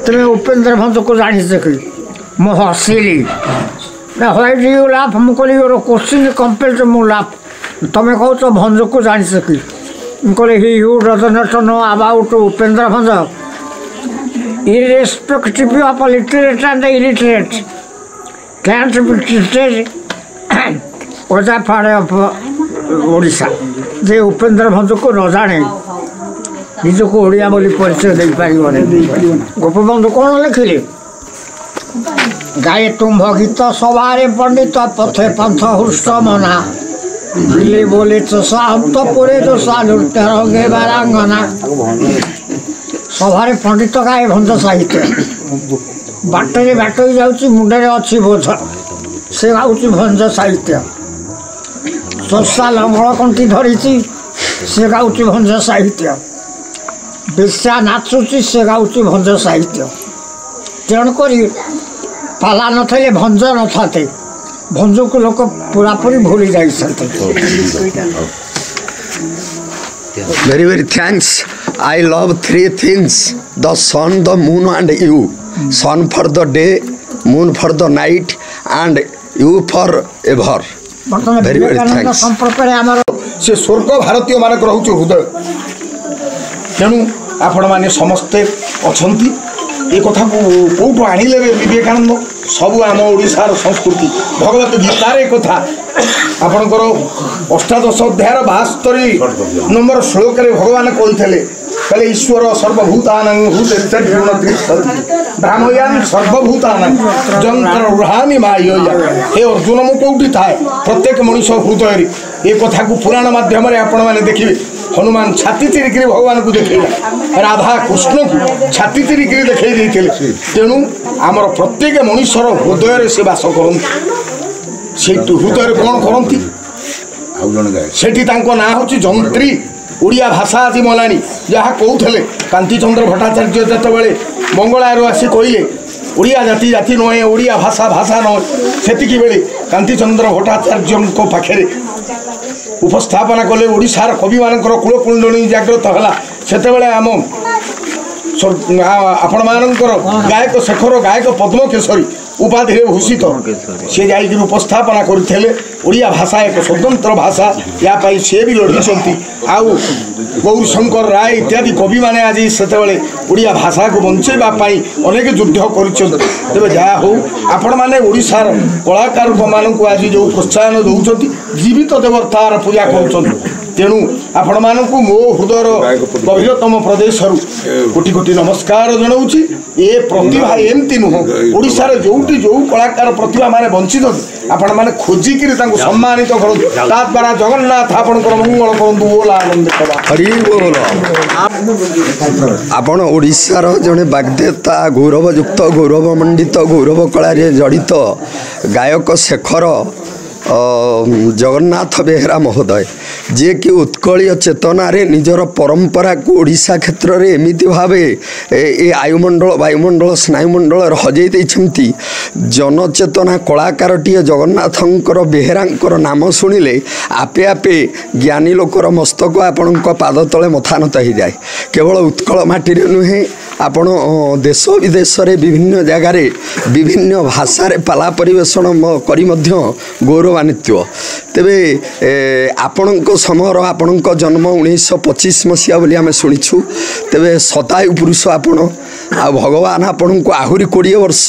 ତୁମେ ଉପେନ୍ଦ୍ର ଭଞ୍ଜକୁ ଜାଣିଛ କି? ମୁଁ ହସିଲି। ନା why do you laugh? ମୁଁ କହିଲି ୟୁର କୋଶ୍ଚିନ୍ କମ୍ପେଲ୍ସ ମୁଁ ଲାଫ୍। ତୁମେ କହୁଛ ଭଞ୍ଜକୁ ଜାଣିଛ କି? ମୁଁ କହିଲି he who does not know about Upendra Bhanja, irrespective of literate and illiterate, can't be treated as a part of Odisha। ଯେ ଉପେନ୍ଦ୍ର ଭଞ୍ଜକୁ ନ ଜାଣେ ନିଜକୁ ଓଡ଼ିଆ ବୋଲି ପରିଚୟ ଦେଇପାରିବନି। ଗୋପବନ୍ଧୁ କ'ଣ ଲେଖିଲେ? ଗାଏ ତୁମ୍ଭ ଗୀତ ସଭାରେ ପଣ୍ଡିତ, ପଥେ ପନ୍ଥ ହୃଷ୍ଟ ମନା, ବିଲେ ବୋଲେ ଚଷା ଅନ୍ତ ପରେ ଦୋଷା, ନୃତ୍ୟ ରଙ୍ଗେ ବାରାଙ୍ଗନା। ସଭାରେ ପଣ୍ଡିତ ଗାଏ ଭଞ୍ଜ ସାହିତ୍ୟ, ବାଟରେ ବାଟୋଇ ଯାଉଛି ମୁଣ୍ଡରେ ଅଛି ବୋଝ, ସେ ଗାଉଛି ଭଞ୍ଜ ସାହିତ୍ୟ। ଚଷା ଲଙ୍ଗଳ କଣ୍ଠି ଧରିଛି, ସେ ଗାଉଛି ଭଞ୍ଜ ସାହିତ୍ୟ। ବେଶ୍ୟା ନାଚୁଛି, ସେ ଗାଉଛି ଭଞ୍ଜ ସାହିତ୍ୟ। ତେଣୁକରି ପାଲା ନଥିଲେ ଭଞ୍ଜ ନଥାନ୍ତେ, ଭଞ୍ଜକୁ ଲୋକ ପୁରାପୁରି ଭୁଲି ଯାଇଛନ୍ତି। Very, very thanks. I love 3 things: the sun, the moon, and you. Sun for the day, moon for the night, and you for ever. ବର୍ତ୍ତମାନ Very, very ବିବେକାନନ୍ଦ thanks. ସମ୍ପର୍କରେ ଆମର ସେ ସ୍ୱର୍ଗ ଭାରତୀୟ ମାନଙ୍କର ହେଉଛି ହୃଦୟ। ତେଣୁ ଆପଣମାନେ ସମସ୍ତେ ଅଛନ୍ତି। ଏ କଥାକୁ କେଉଁଠୁ ଆଣିଲେ ବିବେକାନନ୍ଦ? ସବୁ ଆମ ଓଡ଼ିଶାର ସଂସ୍କୃତି। ଭଗବତ ଗୀତାରେ କଥା ଆପଣଙ୍କର 18 ଅଧ୍ୟାୟର 72 ନମ୍ବର ଶ୍ଲୋକରେ ଭଗବାନ କହିଥିଲେ, କହିଲେ ଈଶ୍ୱର ସର୍ବଭୂତାନାଂ ଭ୍ରାମୟାନ୍ ସର୍ବଭୂତାନାଂ ଯନ୍ତ୍ର ଗୃହାମି ମାୟୟା। ହେ ଅର୍ଜୁନ, ମୁଁ କେଉଁଠି ଥାଏ? ପ୍ରତ୍ୟେକ ମଣିଷ ହୃଦୟରେ। ଏ କଥାକୁ ପୁରାଣ ମାଧ୍ୟମରେ ଆପଣମାନେ ଦେଖିବେ। ହନୁମାନ ଛାତି ଚିରିକିରି ଭଗବାନଙ୍କୁ ଦେଖେଇଲା, ରାଧା କୃଷ୍ଣକୁ ଛାତି ଚିରିକିରି ଦେଖେଇ ଦେଇଥିଲେ। ତେଣୁ ଆମର ପ୍ରତ୍ୟେକ ମଣିଷର ହୃଦୟରେ ସେ ବାସ କରନ୍ତି। ସେଇଠୁ ହୃଦୟରେ କ'ଣ କରନ୍ତି? ସେଠି ତାଙ୍କ ନାଁ ହେଉଛି ଯନ୍ତ୍ରୀ। ଓଡ଼ିଆ ଭାଷା ଆଜି ମଲାଣି। ଯାହା କହୁଥିଲେ କାନ୍ତିଚନ୍ଦ୍ର ଭଟ୍ଟାଚାର୍ଯ୍ୟ ଯେତେବେଳେ ବଙ୍ଗଳାରୁ ଆସି କହିଲେ ଓଡ଼ିଆ ଜାତି ଜାତି ନୁହେଁ, ଓଡ଼ିଆ ଭାଷା ଭାଷା ନୁହେଁ, ସେତିକି ବେଳେ କାନ୍ତିଚନ୍ଦ୍ର ଭଟ୍ଟାଚାର୍ଯ୍ୟଙ୍କ ପାଖରେ ଉପସ୍ଥାପନା କଲେ ଓଡ଼ିଶାର କବିମାନଙ୍କର କୂଳକୁଣ୍ଡଳୀ ଜାଗ୍ରତ ହେଲା। ସେତେବେଳେ ଆମ ଆପଣମାନଙ୍କର ଗାୟକ ଶେଖର, ଗାୟକ ପଦ୍ମକେଶରୀ ଉପାଧିରେ ଭୂଷିତ, ସେ ଯାଇକରି ଉପସ୍ଥାପନା କରିଥିଲେ ଓଡ଼ିଆ ଭାଷା ଏକ ସ୍ୱତନ୍ତ୍ର ଭାଷା, ୟା ପାଇଁ ସେ ବି ଲଢ଼ିଛନ୍ତି। ଆଉ ଗୌରୀଶଙ୍କର ରାୟ ଇତ୍ୟାଦି କବିମାନେ ଆଜି ସେତେବେଳେ ଓଡ଼ିଆ ଭାଷାକୁ ବଞ୍ଚାଇବା ପାଇଁ ଅନେକ ଯୁଦ୍ଧ କରିଛନ୍ତି। ତେବେ ଯାହା ହଉ, ଆପଣମାନେ ଓଡ଼ିଶାର କଳାକାରମାନଙ୍କୁ ଆଜି ଯେଉଁ ପ୍ରୋତ୍ସାହନ ଦେଉଛନ୍ତି, ଜୀବିତ ଦେବତାର ପୂଜା କରୁଛନ୍ତି। ତେଣୁ ଆପଣମାନଙ୍କୁ ମୋ ହୃଦୟର ଗଭୀରତମ ପ୍ରଦେଶରୁ କୋଟି କୋଟି ନମସ୍କାର ଜଣାଉଛି। ଏ ପ୍ରତିଭା ଏମିତି ନୁହଁ, ଓଡ଼ିଶାରେ ଯେଉଁଠି ଯେଉଁ କଳାକାର ପ୍ରତିଭା ମାନେ ବଞ୍ଚିତ, ଆପଣମାନେ ଖୋଜିକିରି ତାଙ୍କୁ ସମ୍ମାନିତ କରନ୍ତୁ। ତାଦ୍ୱାରା ଜଗନ୍ନାଥ ଆପଣଙ୍କର ମଙ୍ଗଳ କରନ୍ତୁ। ଓଲା ଆନନ୍ଦ ହରି ବୋଲ। ଆପଣ ଓଡ଼ିଶାର ଜଣେ ବାଗ୍ଦେତା, ଗୌରବଯୁକ୍ତ, ଗୌରବମଣ୍ଡିତ, ଗୌରବ କଳାରେ ଜଡ଼ିତ ଗାୟକ ଶେଖର जगन्नाथ बेहेरा महोदय जे कि उत्कलीय चेतना रे निजर परंपरा को ओडिशा क्षेत्र में एमती भाव ए आयुमंडल वायुमंडल स्नायुमंडल हजई देइछंती जनचेतना कलाकारटीए जगन्नाथंकर बेहेरांकर नाम शुणिले आपे आपे ज्ञानी लोकर मस्तक आपण पाद तले मथानत हो जाए। केवल उत्कल माटी नुहे आपण देश विदेश रे विभिन्न जगार विभिन्न भाषा रे पाला परिवेषण करी मध्य गौरवान्वित। तेबे आपणक समयर आपणक जन्म 1925 मसीहा बोली आम शुणीछु। तेबे शतायु पुरुष आपण आ भगवान आपण को आहुरी 20 वर्ष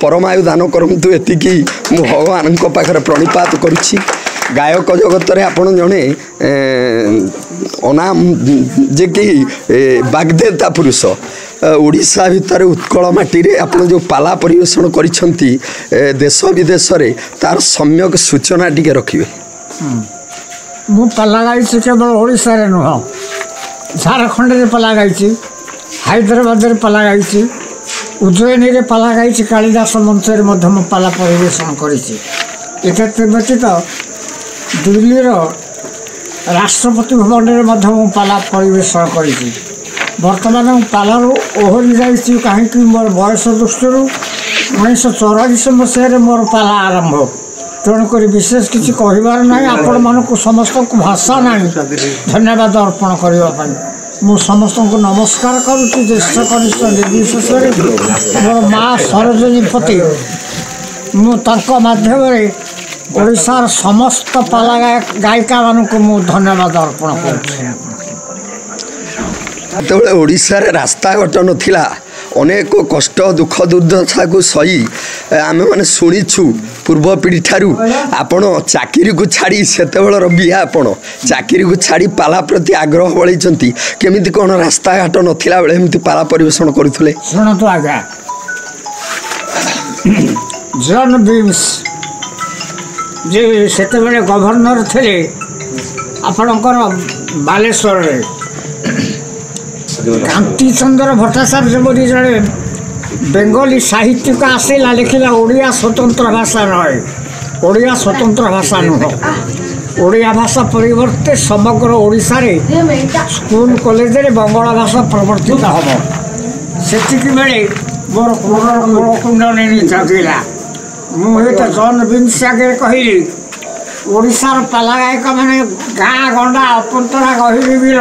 परमायु दान करंतु एतिकी मु भगवान पाखे प्रणिपात करुछि। गायक जगत रे आपण जणे अनाम जे कि बागदेता पुरुष ओडिशा भितर उत्कल माटी रे आपण जो पाला परिवेषण करिसंती देश विदेश रे तार सम्यक सूचना टिके रखिबे। मु पाला गाइछि केवल ओडिशा रे नुह झारखंड रे पाला गाइछि, हैदराबाद रे पाला गाइछि, उज्जैन रे पाला गाइछि, कालिदास मंच रे मध्य मु पाला परिवेषण करिछि। एते व्यतीत दिल्ली राष्ट्रपति भवन में मु पाला परिवेषण करिछि। वर्तमान पालार ओहरी जाइछि कहीं मोर बयस दृष्टि 1984 मसीह मोर पाला आरंभ। तेणुक विशेष किसी कहबार ना आपण मानक समस्त को भाषा ना धन्यवाद अर्पण करने मु समस्त को नमस्कार करुच्ची। ज्येष्ठ कनिष्ठ निर्विशेष मोर माँ सरोजिनी पति मु माध्यम ओडिशार समस्त पाला गायिका मानक मु धन्यवाद अर्पण कर। ओडिशा रे रास्ता घाट नथिला अनेक कष्ट दुख दुर्दशा को सही आम मैंने शुणीछु पूर्व पीढ़ी ठारू आपण चाकरी को छाड़ी सेते बेलर बिहा आपण चाकरी को छाड़ी पाला प्रति आग्रह बढ़ाई केमिति कौन रास्ता घाट नथिला बेले एमती पाला परिवेषण करुथले। शुणतु आज्ञा जॉन बीम्स जे सेते बेले गवर्नर थे आपणकर बालेश्वर रे कांति चंद्र भट्टाचार्य बोली जड़े बेंगली साहित्यिक आसला लिखला ओडिया स्वतंत्र भाषा नए ओडिया स्वतंत्र भाषा नुह ओडिया भाषा परिवर्ते समग्र ओडिशा रे स्कूल कॉलेज रे बंगाला भाषा प्रवर्तित हम सेतिकी बेले मोर कुंडली जागिला मुझे जॉन बिन्स आगे कहली ओडिशार पाला गायक मैंने गाँ गंडा अपंतरा गहिरी बिल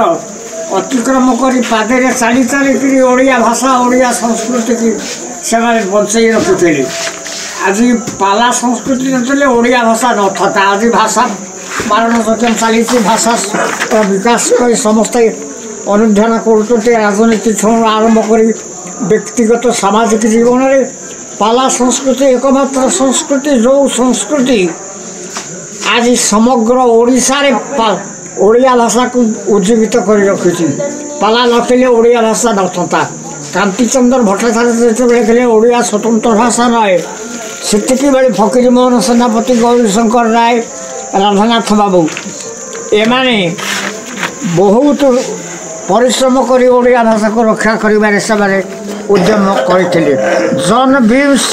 अतिक्रम कर पादे चाली चालिक ओडिया भाषा ओडिया संस्कृति की से बचाई रखुले। आज पाला संस्कृति नचले ओडिया भाषा न था। आज भाषा मारण सचन चली भाषा विकास कर समस्ते अनुध्यान कर राजनीति आरंभ कर व्यक्तिगत सामाजिक जीवन में पाला संस्कृति एकमात्र संस्कृति जो संस्कृति आज समग्र ओडिशा रे ओडिया भाषा को उज्जीवित कर रखी। पाला नथिले ओडिया भाषा नथा। कांतिचंद्र भट्टाचार्य जो ओडिया स्वतंत्र भाषा नए से बेले फकीर मोहन सेनापति गौरीशंकर राय राधानाथ बाबू एमाने बहुत परिश्रम कर ओडिया भाषा को रक्षा कर उद्यम करते। जॉन बीम्स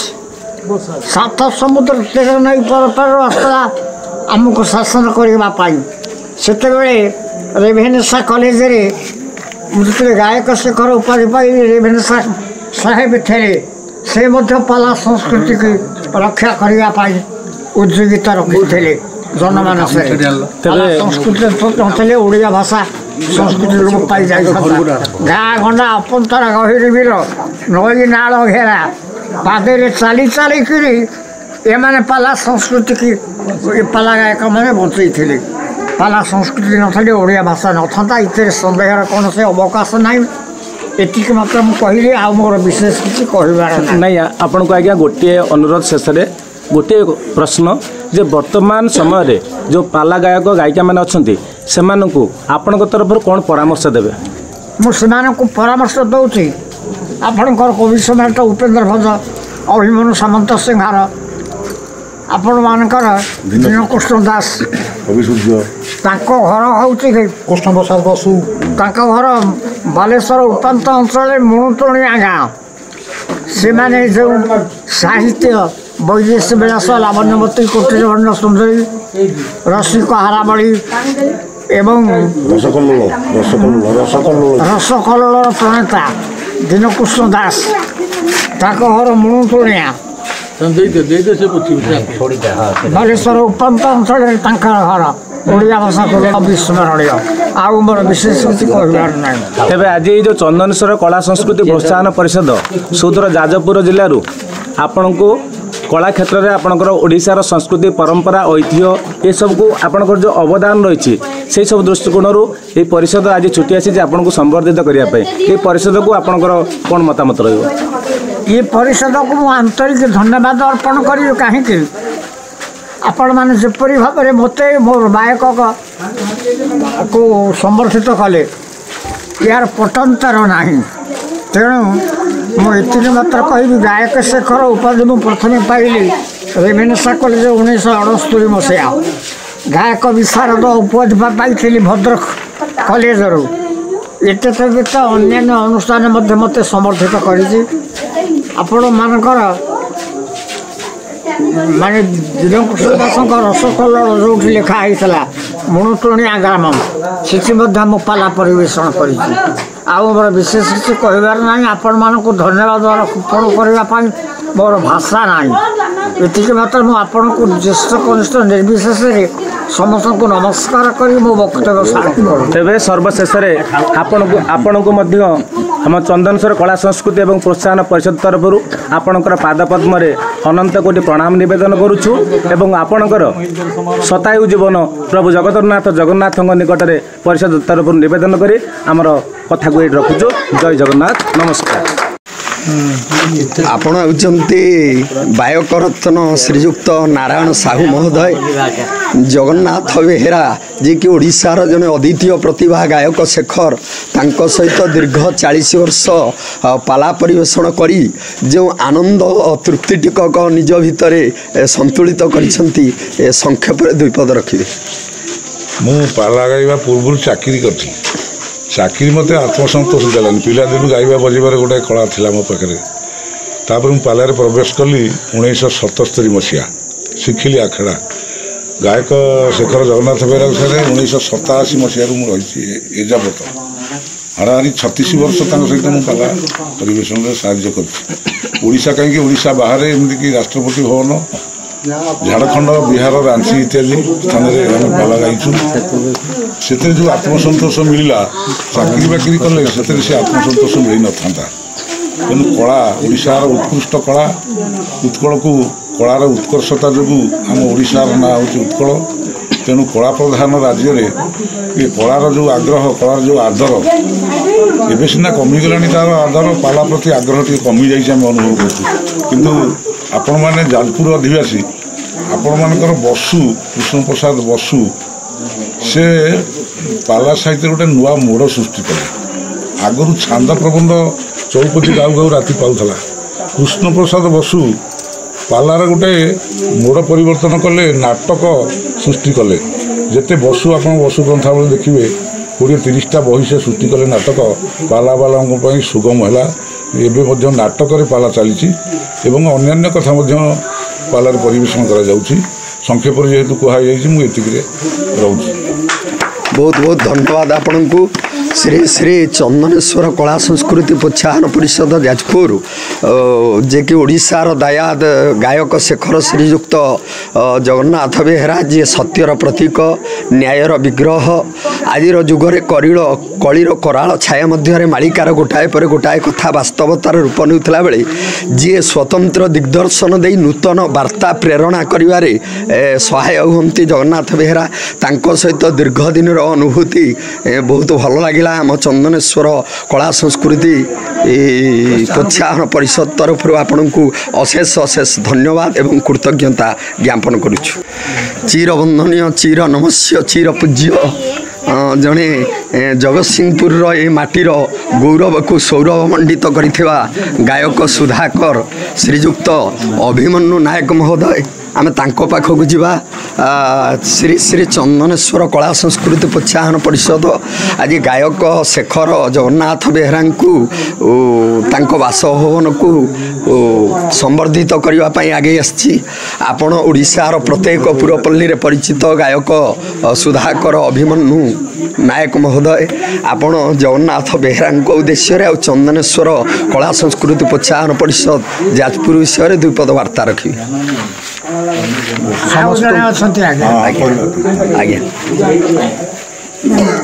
7 समुद्र 13 नई पर आसला आमको शासन करने से रेभेन्सा कॉलेज रे मुझे गायक शेखर उपाधि पाई रेभेन्सा साहेब थे से पाला संस्कृति की रक्षा करने उद्योगिता रखी जनमानस संस्कृति ओडिया भाषा संस्कृति लोप पाई जाए। गाँ गंडा अपंतरा गहिरी बिल नई नाल घेरा पादे चाली चालिक एमाने पाला संस्कृति की पाला गायक मैंने बचई थे। पाला संस्कृति नथले ओडिया भाषा नथा इतने सन्देहर कौन से अवकाश ना एतिक मात्र कहली आ मोर विशेष किसी कहबार नहीं। आपन को आज्ञा गोटे अनुरोध शेष गोटे प्रश्न जे वर्तमान समय जो पाला गायक गायिका मैंने अच्छा से आपण तरफ कौन परामर्श देवे? मुझे परामर्श दूसरी आपणकर कवि सम्राट उपेन्द्र भंज अभिमन्यु सामंत सिंहार आपण मानकर दीनकृष्ण दास घर हूँ कृष्ण प्रसाद बसु घर बालेश्वर उपात अंचल मुणुतणिया गाँ से जो साहित्य ବୈଦେଶୀ ବିଳାସ ଲାବଣ୍ୟବତୀ କୋଟିରବର୍ଣ୍ଣ ସୁନ୍ଦରୀ ରସିକ ହାରାବଳୀ ଏବଂ ରସକଲ୍ଲୋଳର ପ୍ରଣେତା ଦୀନକୃଷ୍ଣ ଦାସ ତାଙ୍କ ଘର ମୁଣୁତୁଣିଆ ବାଲେଶ୍ୱର ଉପାନ୍ତ ଅଞ୍ଚଳରେ ତାଙ୍କର ଘର ଓଡ଼ିଆ ଭାଷାକୁ ବିସ୍ମରଣୀୟ ଆଉ ମୋର ବିଶେଷ କିଛି କହିବାର ନାହିଁ। ତେବେ ଆଜି ଏଇ ଯେଉଁ ଚନ୍ଦନେଶ୍ୱର କଳା ସଂସ୍କୃତି ପ୍ରୋତ୍ସାହନ ପରିଷଦ ସୁଦୂର ଯାଜପୁର ଜିଲ୍ଲାରୁ ଆପଣଙ୍କୁ କଳା କ୍ଷେତ୍ରରେ ଆପଣଙ୍କର ଓଡ଼ିଶାର ସଂସ୍କୃତି ପରମ୍ପରା ଐତିହ୍ୟ ଏସବୁକୁ ଆପଣଙ୍କର ଯେଉଁ ଅବଦାନ ରହିଛି ସେହି ସବୁ ଦୃଷ୍ଟିକୋଣରୁ ଏହି ପରିଷଦ ଆଜି ଛୁଟି ଆସିଛି ଆପଣଙ୍କୁ ସମ୍ବର୍ଦ୍ଧିତ କରିବା ପାଇଁ। ଏହି ପରିଷଦକୁ ଆପଣଙ୍କର କ'ଣ ମତାମତ ରହିବ? ଏ ପରିଷଦକୁ ମୁଁ ଆନ୍ତରିକ ଧନ୍ୟବାଦ ଅର୍ପଣ କରିବି। କାହିଁକି ଆପଣମାନେ ଯେପରି ଭାବରେ ମୋତେ ମୋର ଗାୟକକୁ ସମର୍ଥିତ କଲେ ଏହାର ପଟାନ୍ତର ନାହିଁ। ତେଣୁ ମୁଁ ଏତିକି ମାତ୍ର କହିବି ଗାୟକ ଶେଖର ଉପାଧି ମୁଁ ପ୍ରଥମେ ପାଇଲି ରେଭେନ୍ସା କଲେଜ 1968 ମସିହା। ଗାୟକ ବିଶାରଦ ଉପାଧି ପାଇଥିଲି ଭଦ୍ରକ କଲେଜରୁ। ଏତେ ବ୍ୟତୀତ ଅନ୍ୟାନ୍ୟ ଅନୁଷ୍ଠାନ ମଧ୍ୟ ମୋତେ ସମର୍ଥିତ କରିଛି। ଆପଣମାନଙ୍କର ମାନେ ଦୀନକୃଷ୍ଣ ଦାସଙ୍କ ରସକଲ୍ଲୋଳ ଯେଉଁଠି ଲେଖା ହେଇଥିଲା ମୁଣୁତୁଣିଆ ଗ୍ରାମ ସେଠି ମଧ୍ୟ ମୁଁ ପାଲା ପରିବେଷଣ କରିଛି। ଆଉ ମୋର ବିଶେଷ କିଛି କହିବାର ନାହିଁ। ଆପଣମାନଙ୍କୁ ଧନ୍ୟବାଦ ଅର୍ପଣ କରିବା ପାଇଁ ମୋର ଭାଷା ନାହିଁ। ଏତିକି ମାତ୍ର ମୁଁ ଆପଣଙ୍କୁ ଜ୍ୟେଷ୍ଠ କନିଷ୍ଠ ନିର୍ବିଶେଷରେ ସମସ୍ତଙ୍କୁ ନମସ୍କାର କରି ମୋ ବକ୍ତବ୍ୟ ସାରିଛି। ତେବେ ସର୍ବଶେଷରେ ଆପଣଙ୍କୁ ମଧ୍ୟ ଆମ ଚନ୍ଦନେଶ୍ୱର କଳା ସଂସ୍କୃତି ଏବଂ ପ୍ରୋତ୍ସାହନ ପରିଷଦ ତରଫରୁ ଆପଣଙ୍କର ପାଦପଦ୍ମରେ ଅନନ୍ତ କୋଟି ପ୍ରଣାମ ନିବେଦନ କରୁଛୁ ଏବଂ ଆପଣଙ୍କର ଶତାୟୁ ଜୀବନ ପ୍ରଭୁ ଜଗନ୍ନାଥଙ୍କ ନିକଟରେ ପରିଷଦ ତରଫରୁ ନିବେଦନ କରି ଆମର କଥାକୁ ଏଇଠି ରଖୁଛୁ। ଜୟ ଜଗନ୍ନାଥ, ନମସ୍କାର। ଆପଣ ହେଉଛନ୍ତି ଗାୟକ ରତ୍ନ ଶ୍ରୀଯୁକ୍ତ ନାରାୟଣ ସାହୁ ମହୋଦୟ ଜଗନ୍ନାଥ ବେହେରା, ଯିଏକି ଓଡ଼ିଶାର ଜଣେ ଅଦ୍ୱିତୀୟ ପ୍ରତିଭା ଗାୟକ ଶେଖର ତାଙ୍କ ସହିତ ଦୀର୍ଘ 40 ବର୍ଷ ପାଲା ପରିବେଷଣ କରି ଯେଉଁ ଆନନ୍ଦ ତୃପ୍ତି ଟିକକ ନିଜ ଭିତରେ ସନ୍ତୁଳିତ କରିଛନ୍ତି ସଂକ୍ଷେପରେ 2 ପଦ ରଖିବେ। ମୁଁ ପାଲା ଗାଇବା ପୂର୍ବରୁ ଚାକିରି କରିଥିଲି। ଚାକିରି ମୋତେ ଆତ୍ମସନ୍ତୋଷ ଦେଲାନି। ପିଲାଦିନୁ ଗାଇବା ବଜାଇବାରେ ଗୋଟାଏ କଳା ଥିଲା ମୋ ପାଖରେ। ତାପରେ ମୁଁ ପାଲାରେ ପ୍ରବେଶ କଲି 1977 ମସିହା। ଶିଖିଲି ଆଖଡ଼ା। ଗାୟକ ଶେଖର ଜଗନ୍ନାଥ ବେହେରା ସାରେ 1987 ମସିହାରୁ ମୁଁ ରହିଛି ଏଯାବତ। ହାରାହାରି 36 ବର୍ଷ ତାଙ୍କ ସହିତ ମୁଁ ପାଲା ପରିବେଷଣରେ ସାହାଯ୍ୟ କରିଛି। ଓଡ଼ିଶା କାହିଁକି ଓଡ଼ିଶା ବାହାରେ ଏମିତିକି ରାଷ୍ଟ୍ରପତି ଭବନ, ଝାଡ଼ଖଣ୍ଡ, ବିହାର, ରାଞ୍ଚି ଇତ୍ୟାଦି ସ୍ଥାନରେ ଆମେ ପାଲା ଗାଇଛୁ। ସେଥିରେ ଯେଉଁ ଆତ୍ମସନ୍ତୋଷ ମିଳିଲା, ଚାକିରି ବାକିରି କଲେ ସେଥିରେ ସେ ଆତ୍ମସନ୍ତୋଷ ମିଳିନଥାନ୍ତା। ତେଣୁ କଳା, ଓଡ଼ିଶାର ଉତ୍କୃଷ୍ଟ କଳା, ଉତ୍କଳକୁ କଳାର ଉତ୍କର୍ଷତା ଯୋଗୁଁ ଆମ ଓଡ଼ିଶାର ନାଁ ହେଉଛି ଉତ୍କଳ। ତେଣୁ କଳା ପ୍ରଧାନ ରାଜ୍ୟରେ ଏ କଳାର ଯେଉଁ ଆଗ୍ରହ, କଳାର ଯେଉଁ ଆଦର, ଏବେ ସିନା କମିଗଲାଣି ତାର ଆଦର, ପାଲା ପ୍ରତି ଆଗ୍ରହ ଟିକେ କମିଯାଇଛି ଆମେ ଅନୁଭବ କରୁଛୁ। କିନ୍ତୁ ଆପଣମାନେ ଯାଜପୁର ଅଧିବାସୀ, ଆପଣମାନଙ୍କର ବସୁ କୃଷ୍ଣପ୍ରସାଦ ବସୁ ସେ ପାଲା ସାହିତ୍ୟରେ ଗୋଟେ ନୂଆ ମୋଡ଼ ସୃଷ୍ଟି କଲେ। ଆଗରୁ ଛାନ୍ଦ ପ୍ରବନ୍ଧ ଚୌପତି ଗାଉ ଗାଉ ରାତି ପାଉଥିଲା। କୃଷ୍ଣପ୍ରସାଦ ବସୁ ପାଲାର ଗୋଟେ ମୋଡ଼ ପରିବର୍ତ୍ତନ କଲେ, ନାଟକ ସୃଷ୍ଟି କଲେ। ଯେତେ ବସୁ ଆପଣ ବସୁ ଗ୍ରନ୍ଥାବଳୀ ଦେଖିବେ 20-30ଟା ବହି ସେ ସୃଷ୍ଟି କଲେ ନାଟକ। ପାଲାବାଲାଙ୍କ ପାଇଁ ସୁଗମ ହେଲା। ଏବେ ମଧ୍ୟ ନାଟକରେ ପାଲା ଚାଲିଛି ଏବଂ ଅନ୍ୟାନ୍ୟ କଥା ମଧ୍ୟ ପାଲାରେ ପରିବେଷଣ କରାଯାଉଛି। ସଂକ୍ଷେପରେ ଯେହେତୁ କୁହାଯାଇଛି ମୁଁ ଏତିକିରେ ରହୁଛି। ବହୁତ ବହୁତ ଧନ୍ୟବାଦ ଆପଣଙ୍କୁ। ଶ୍ରୀ ଶ୍ରୀ ଚନ୍ଦନେଶ୍ୱର କଳା ସଂସ୍କୃତି ପ୍ରୋତ୍ସାହନ ପରିଷଦ ଯାଜପୁର, ଯିଏକି ଓଡ଼ିଶାର ଦାୟାଦ ଗାୟକ ଶେଖର ଶ୍ରୀଯୁକ୍ତ ଜଗନ୍ନାଥ ବେହେରା, ଯିଏ ସତ୍ୟର ପ୍ରତୀକ, ନ୍ୟାୟର ବିଗ୍ରହ। ଆଜିର ଯୁଗରେ କଳିର କରାଳ ଛାୟା ମଧ୍ୟରେ ମାଳିକାର ଗୋଟାଏ ପରେ ଗୋଟାଏ କଥା ବାସ୍ତବତାର ରୂପ ନେଉଥିଲା ବେଳେ ଯିଏ ସ୍ୱତନ୍ତ୍ର ଦିଗ୍ଦର୍ଶନ ଦେଇ ନୂତନ ବାର୍ତ୍ତା ପ୍ରେରଣା କରିବାରେ ସହାୟ ହୁଅନ୍ତି ଜଗନ୍ନାଥ ବେହେରା। ତାଙ୍କ ସହିତ ଦୀର୍ଘ ଦିନର ଅନୁଭୂତି ବହୁତ ଭଲ ଲାଗିଲା। ଆମ ଚନ୍ଦନେଶ୍ୱର କଳା ସଂସ୍କୃତି ପ୍ରୋତ୍ସାହନ ପରିଷଦ ତରଫରୁ ଆପଣଙ୍କୁ ଅଶେଷ ଅଶେଷ ଧନ୍ୟବାଦ ଏବଂ କୃତଜ୍ଞତା ଜ୍ଞାପନ କରୁଛୁ। ଚିର ବନ୍ଦନୀୟ, ଚିର ନମସ୍ୟ, ଚିର ପୂଜ୍ୟ ଜଣେ जगतसिंहपुर ए माटीर गौरव को सौरभमंडित करथिबा गायक सुधाकर श्रीजुक्त अभिमन्यु नायक महोदय आम तांको पाखक जीवा श्री श्री चंदनेश्वर कला संस्कृति प्रोत्साहन परिषद आज गायक शेखर जगन्नाथ बेहरा को तांको बासभवन को संवर्धित करने आगे आसी आपण ओडिशार प्रत्येक पुरपल्ली रे परिचित गायक सुधाकर अभिमन्यु नायक महोदय आपण जगन्नाथ बेहरा उद्देश्य आ चंदनेश्वर कला संस्कृति प्रोत्साहन परिषद जाजपुर विषय दुई पद वार्ता रखी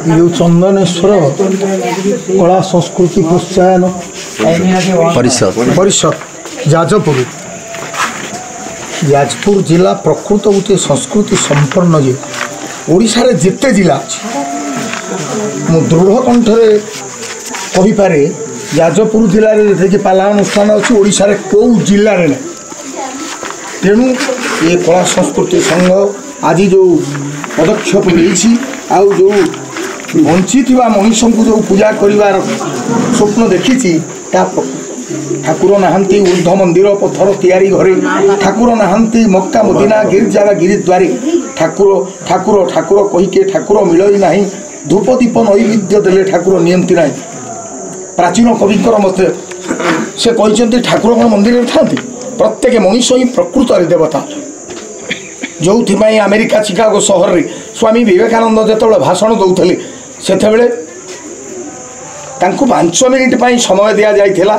जो चंदनेश्वर कला संस्कृति प्रोत्साहन परिषद जाजपुर जिला प्रकृत गोटे संस्कृति संपन्न जे ओडिशा रे जिते जिला अच्छे मु दृढ़ कंठरे कहि पारे जाजपुर जिले में जैसे पाला अनुष्ठान अच्छी ओडिशा रे कौ जिले में तेणु ये कला संस्कृति संघ आज जो पदक्षेप नहीं आउ जो बंची मनीष को जो पूजा कर स्वप्न देखी ठाकुर नहांती ऊर्ध मंदिर पत्थर तैयारी घरे ठाकुर नहांती मक्का मदीना गिरिजा गिरिद्वारे ठाकुर ठाकुर ठाकुर कहीके ठाकुर मिलई ना धूप दीप नैवेद्य देले ठाकुर नियंती ना प्राचीन कविकर मत से कहते ठाकुर मंदिर था प्रत्येक मनीष ही प्रकृत देवता जो अमेरिका चिकागो सहर में स्वामी विवेकानंद जो भाषण दौले से 5 मिनिट समय दि जाइला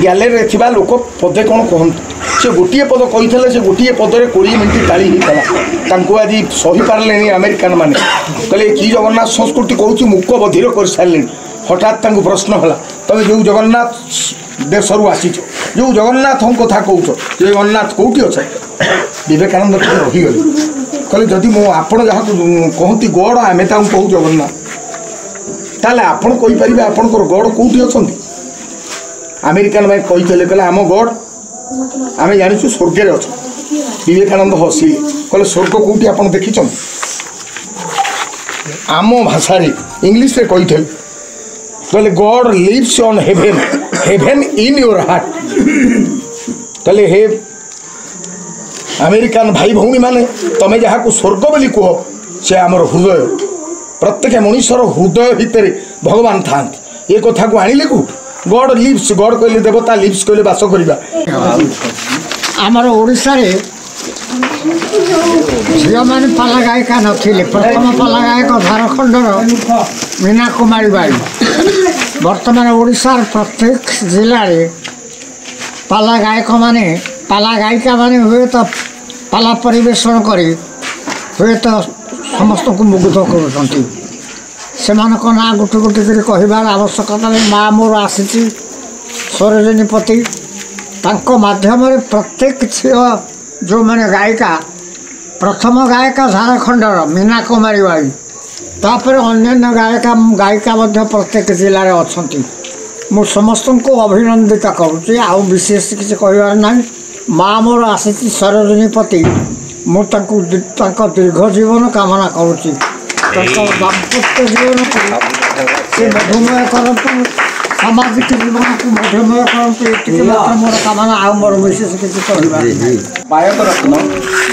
गैलेरी थिबा लोक पदे कौन कहतु से गोटे पद कही से गोटे पदरे 20 मिनिट टाड़ी होता आज सही पारे अमेरिकान मैंने कहले कि जगन्नाथ संस्कृति कहूँ मुक बधिर कर सारे हठात प्रश्न है तुम जो जगन्नाथ देश आसी जो जगन्नाथ कथा कौच जगन्नाथ कौटी अच्छे विवेकानंद रहीगले कहले जदि मो आपण जहाँ कहती गड़ आम कहूँ जगन्नाथ ताले आपण कहीपर आपणकर गड़ कौटी अच्छा अमेरिकान भाई कही कहले आम गड़ आम जाचु स्वर्गे अच्छा विवेकानंद हसिले कहले स्वर्ग कौटी आप देखी आम भाषा इंग्लीश रे कही कहले God lives on heaven heaven in your heart कहले हे अमेरिकान भाई भौणी माने तमें जहाँ को स्वर्ग बोली कह से आमर हृदय प्रत्येक मनुष्यर हृदय भितर भगवान था ये कथा को आनिले को गॉड लिव्स गॉड कहले देवता लिव्स कहले बास करबा आमर ओडिसा रे झियो माने पाला गायिका नथिले प्रथम पाला गायक झारखंडर मीना कुमारी बाई वर्तमान ओडिशार प्रत्येक जिले में पाला गायक माने पाला गायिका माने हुए तो पाला परिवेषण करी हुए तो समस्त को मुग्ध कर ना गोटे गोटे कर कहबार आवश्यकता नहीं माँ मोर आसी सरोजनीपति माध्यम प्रत्येक झील जो मैंने गायिका प्रथम गायिका झारखंडर मीना कुमारी बाई तापर अन्य गायिका प्रत्येक जिले में अच्छा मु समस्त को अभिनंदित करुँच आउ विशेष किसी कहबार ना माँ मोर आसी सरोजनीपति मुझे दीर्घ जीवन कामना करुँच दाम्पत्य जीवन को मधुमेह करतु सामाजिक जीवन को मधुमेह करतु मोर कामना आउ मोर विशेष किसी कहबार पायक रत्न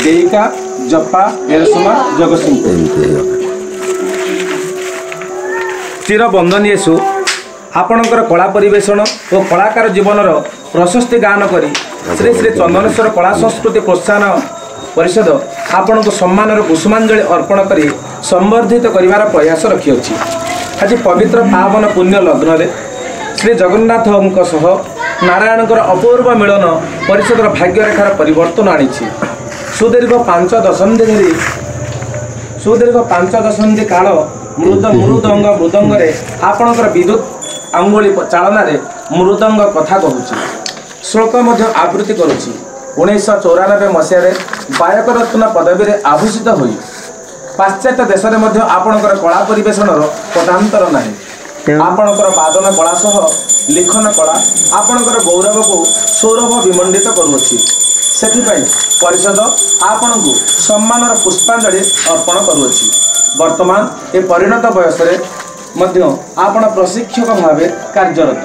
देयिका जपा एरसमा जगतसिंहपुर चिर बंदनीय सु आपणकर कला परिवेषण और कलाकार जीवनर प्रशस्ति गान करी श्री श्री चंदनेश्वर कला संस्कृति प्रोत्साहन परिषद आपण को सम्मान कुसुमांजलि अर्पण करी संवर्धित करिवार प्रयास रखिअछि। आज पवित्र पावन पुण्य लग्न रे श्री जगन्नाथ सह नारायणकर अपूर्व मिलन परिषदर भाग्यरेखार परिवर्तन आनिछि। सुदीर्घ 5 दशंधि धरी सुदीर्घ 5 दशंधि काल मृदंग मृदंगरे आपणकर विद्युत अंगुली चालना रे मृदंग कथा कहूछि श्लोक मध्य आवृत्ति करुछि। 1994 मसीह गायक रत्न पदवी रे आभूषित होई पाश्चात्य देश में आपणकर कला परिवेषणर पटान्तर नहीं आपणकर वादन कला सह लिखन कला आपणकर गौरव को सौरभ विमंडित करुछि। सेथिपाई परिषद आपण को सम्मानर पुष्पांजलि अर्पण करुछि। वर्तमान ए परिणत बयस ମଧ୍ୟ ଆପଣ ପ୍ରଶିକ୍ଷକ ଭାବେ କାର୍ଯ୍ୟରତ।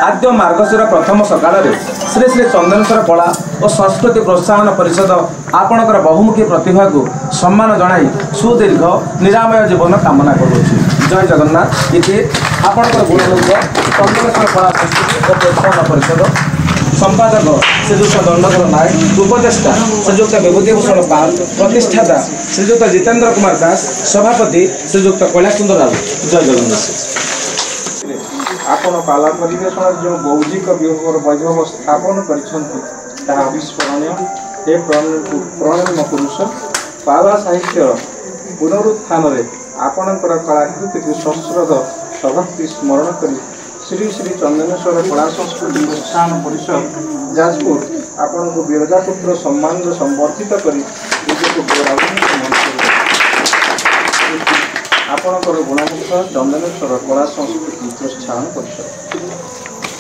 ଆଦ୍ୟ ମାର୍ଗଶିର ପ୍ରଥମ ସକାଳରେ ଶ୍ରୀ ଶ୍ରୀ ଚନ୍ଦନେଶ୍ୱର କଳା ଓ ସଂସ୍କୃତି ପ୍ରୋତ୍ସାହନ ପରିଷଦ ଆପଣଙ୍କର ବହୁମୁଖୀ ପ୍ରତିଭାକୁ ସମ୍ମାନ ଜଣାଇ ସୁଦୀର୍ଘ ନିରାମୟ ଜୀବନ କାମନା କରୁଅଛି। ଜୟ ଜଗନ୍ନାଥ। ଇତି ଆପଣଙ୍କର ଗୁଣମୁଗ୍ଧ ଚନ୍ଦନେଶ୍ୱର କଳା ସଂସ୍କୃତି ଓ ପ୍ରୋତ୍ସାହନ ପରିଷଦ ସମ୍ପାଦକ ଶ୍ରୀଯୁକ୍ତ ଦଣ୍ଡଧର ନାୟକ, ଉପଦେଷ୍ଟା ଶ୍ରୀଯୁକ୍ତ ବିଭୂତିଭୂଷଣ ପାଲ, ପ୍ରତିଷ୍ଠାତା ଶ୍ରୀଯୁକ୍ତ ଜିତେନ୍ଦ୍ର କୁମାର ଦାସ, ସଭାପତି ଶ୍ରୀଯୁକ୍ତ କୈଳାସଚନ୍ଦ୍ର ରାଉତ। ଜୟ ଜଗନ୍ନାଥ। ଆପଣ ପାଲା ପରିବେଷଣରେ ଯେଉଁ ବୌଦ୍ଧିକ ବୈଭବ ସ୍ଥାପନ କରିଛନ୍ତି ତାହା ଅବିସ୍ମରଣୀୟ। ଏ ପ୍ରଣୟମ ପୁରୁଷ ପାଲା ସାହିତ୍ୟର ପୁନରୁତ୍ଥାନରେ ଆପଣଙ୍କର କଳାକୃତିକୁ ସଶ୍ରଦ୍ଧ ସଭକ୍ତି ସ୍ମରଣ କରି ଶ୍ରୀ ଶ୍ରୀ ଚନ୍ଦନେଶ୍ୱର କଳା ସଂସ୍କୃତି ପ୍ରୋତ୍ସାହନ ପରିଷଦ ଯାଜପୁର ଆପଣଙ୍କୁ ବିରଜାପୁତ୍ର ସମ୍ମାନରେ ସମ୍ବର୍ଦ୍ଧିତ କରି ନିଜକୁ ଗୌରବାନ୍ୱିତ ମନେ କରିବେ। ଆପଣଙ୍କର ଗୁଣମୁଗ୍ଧ ଚନ୍ଦନେଶ୍ୱର କଳା ସଂସ୍କୃତି ପ୍ରୋତ୍ସାହନ ପରିଷଦ।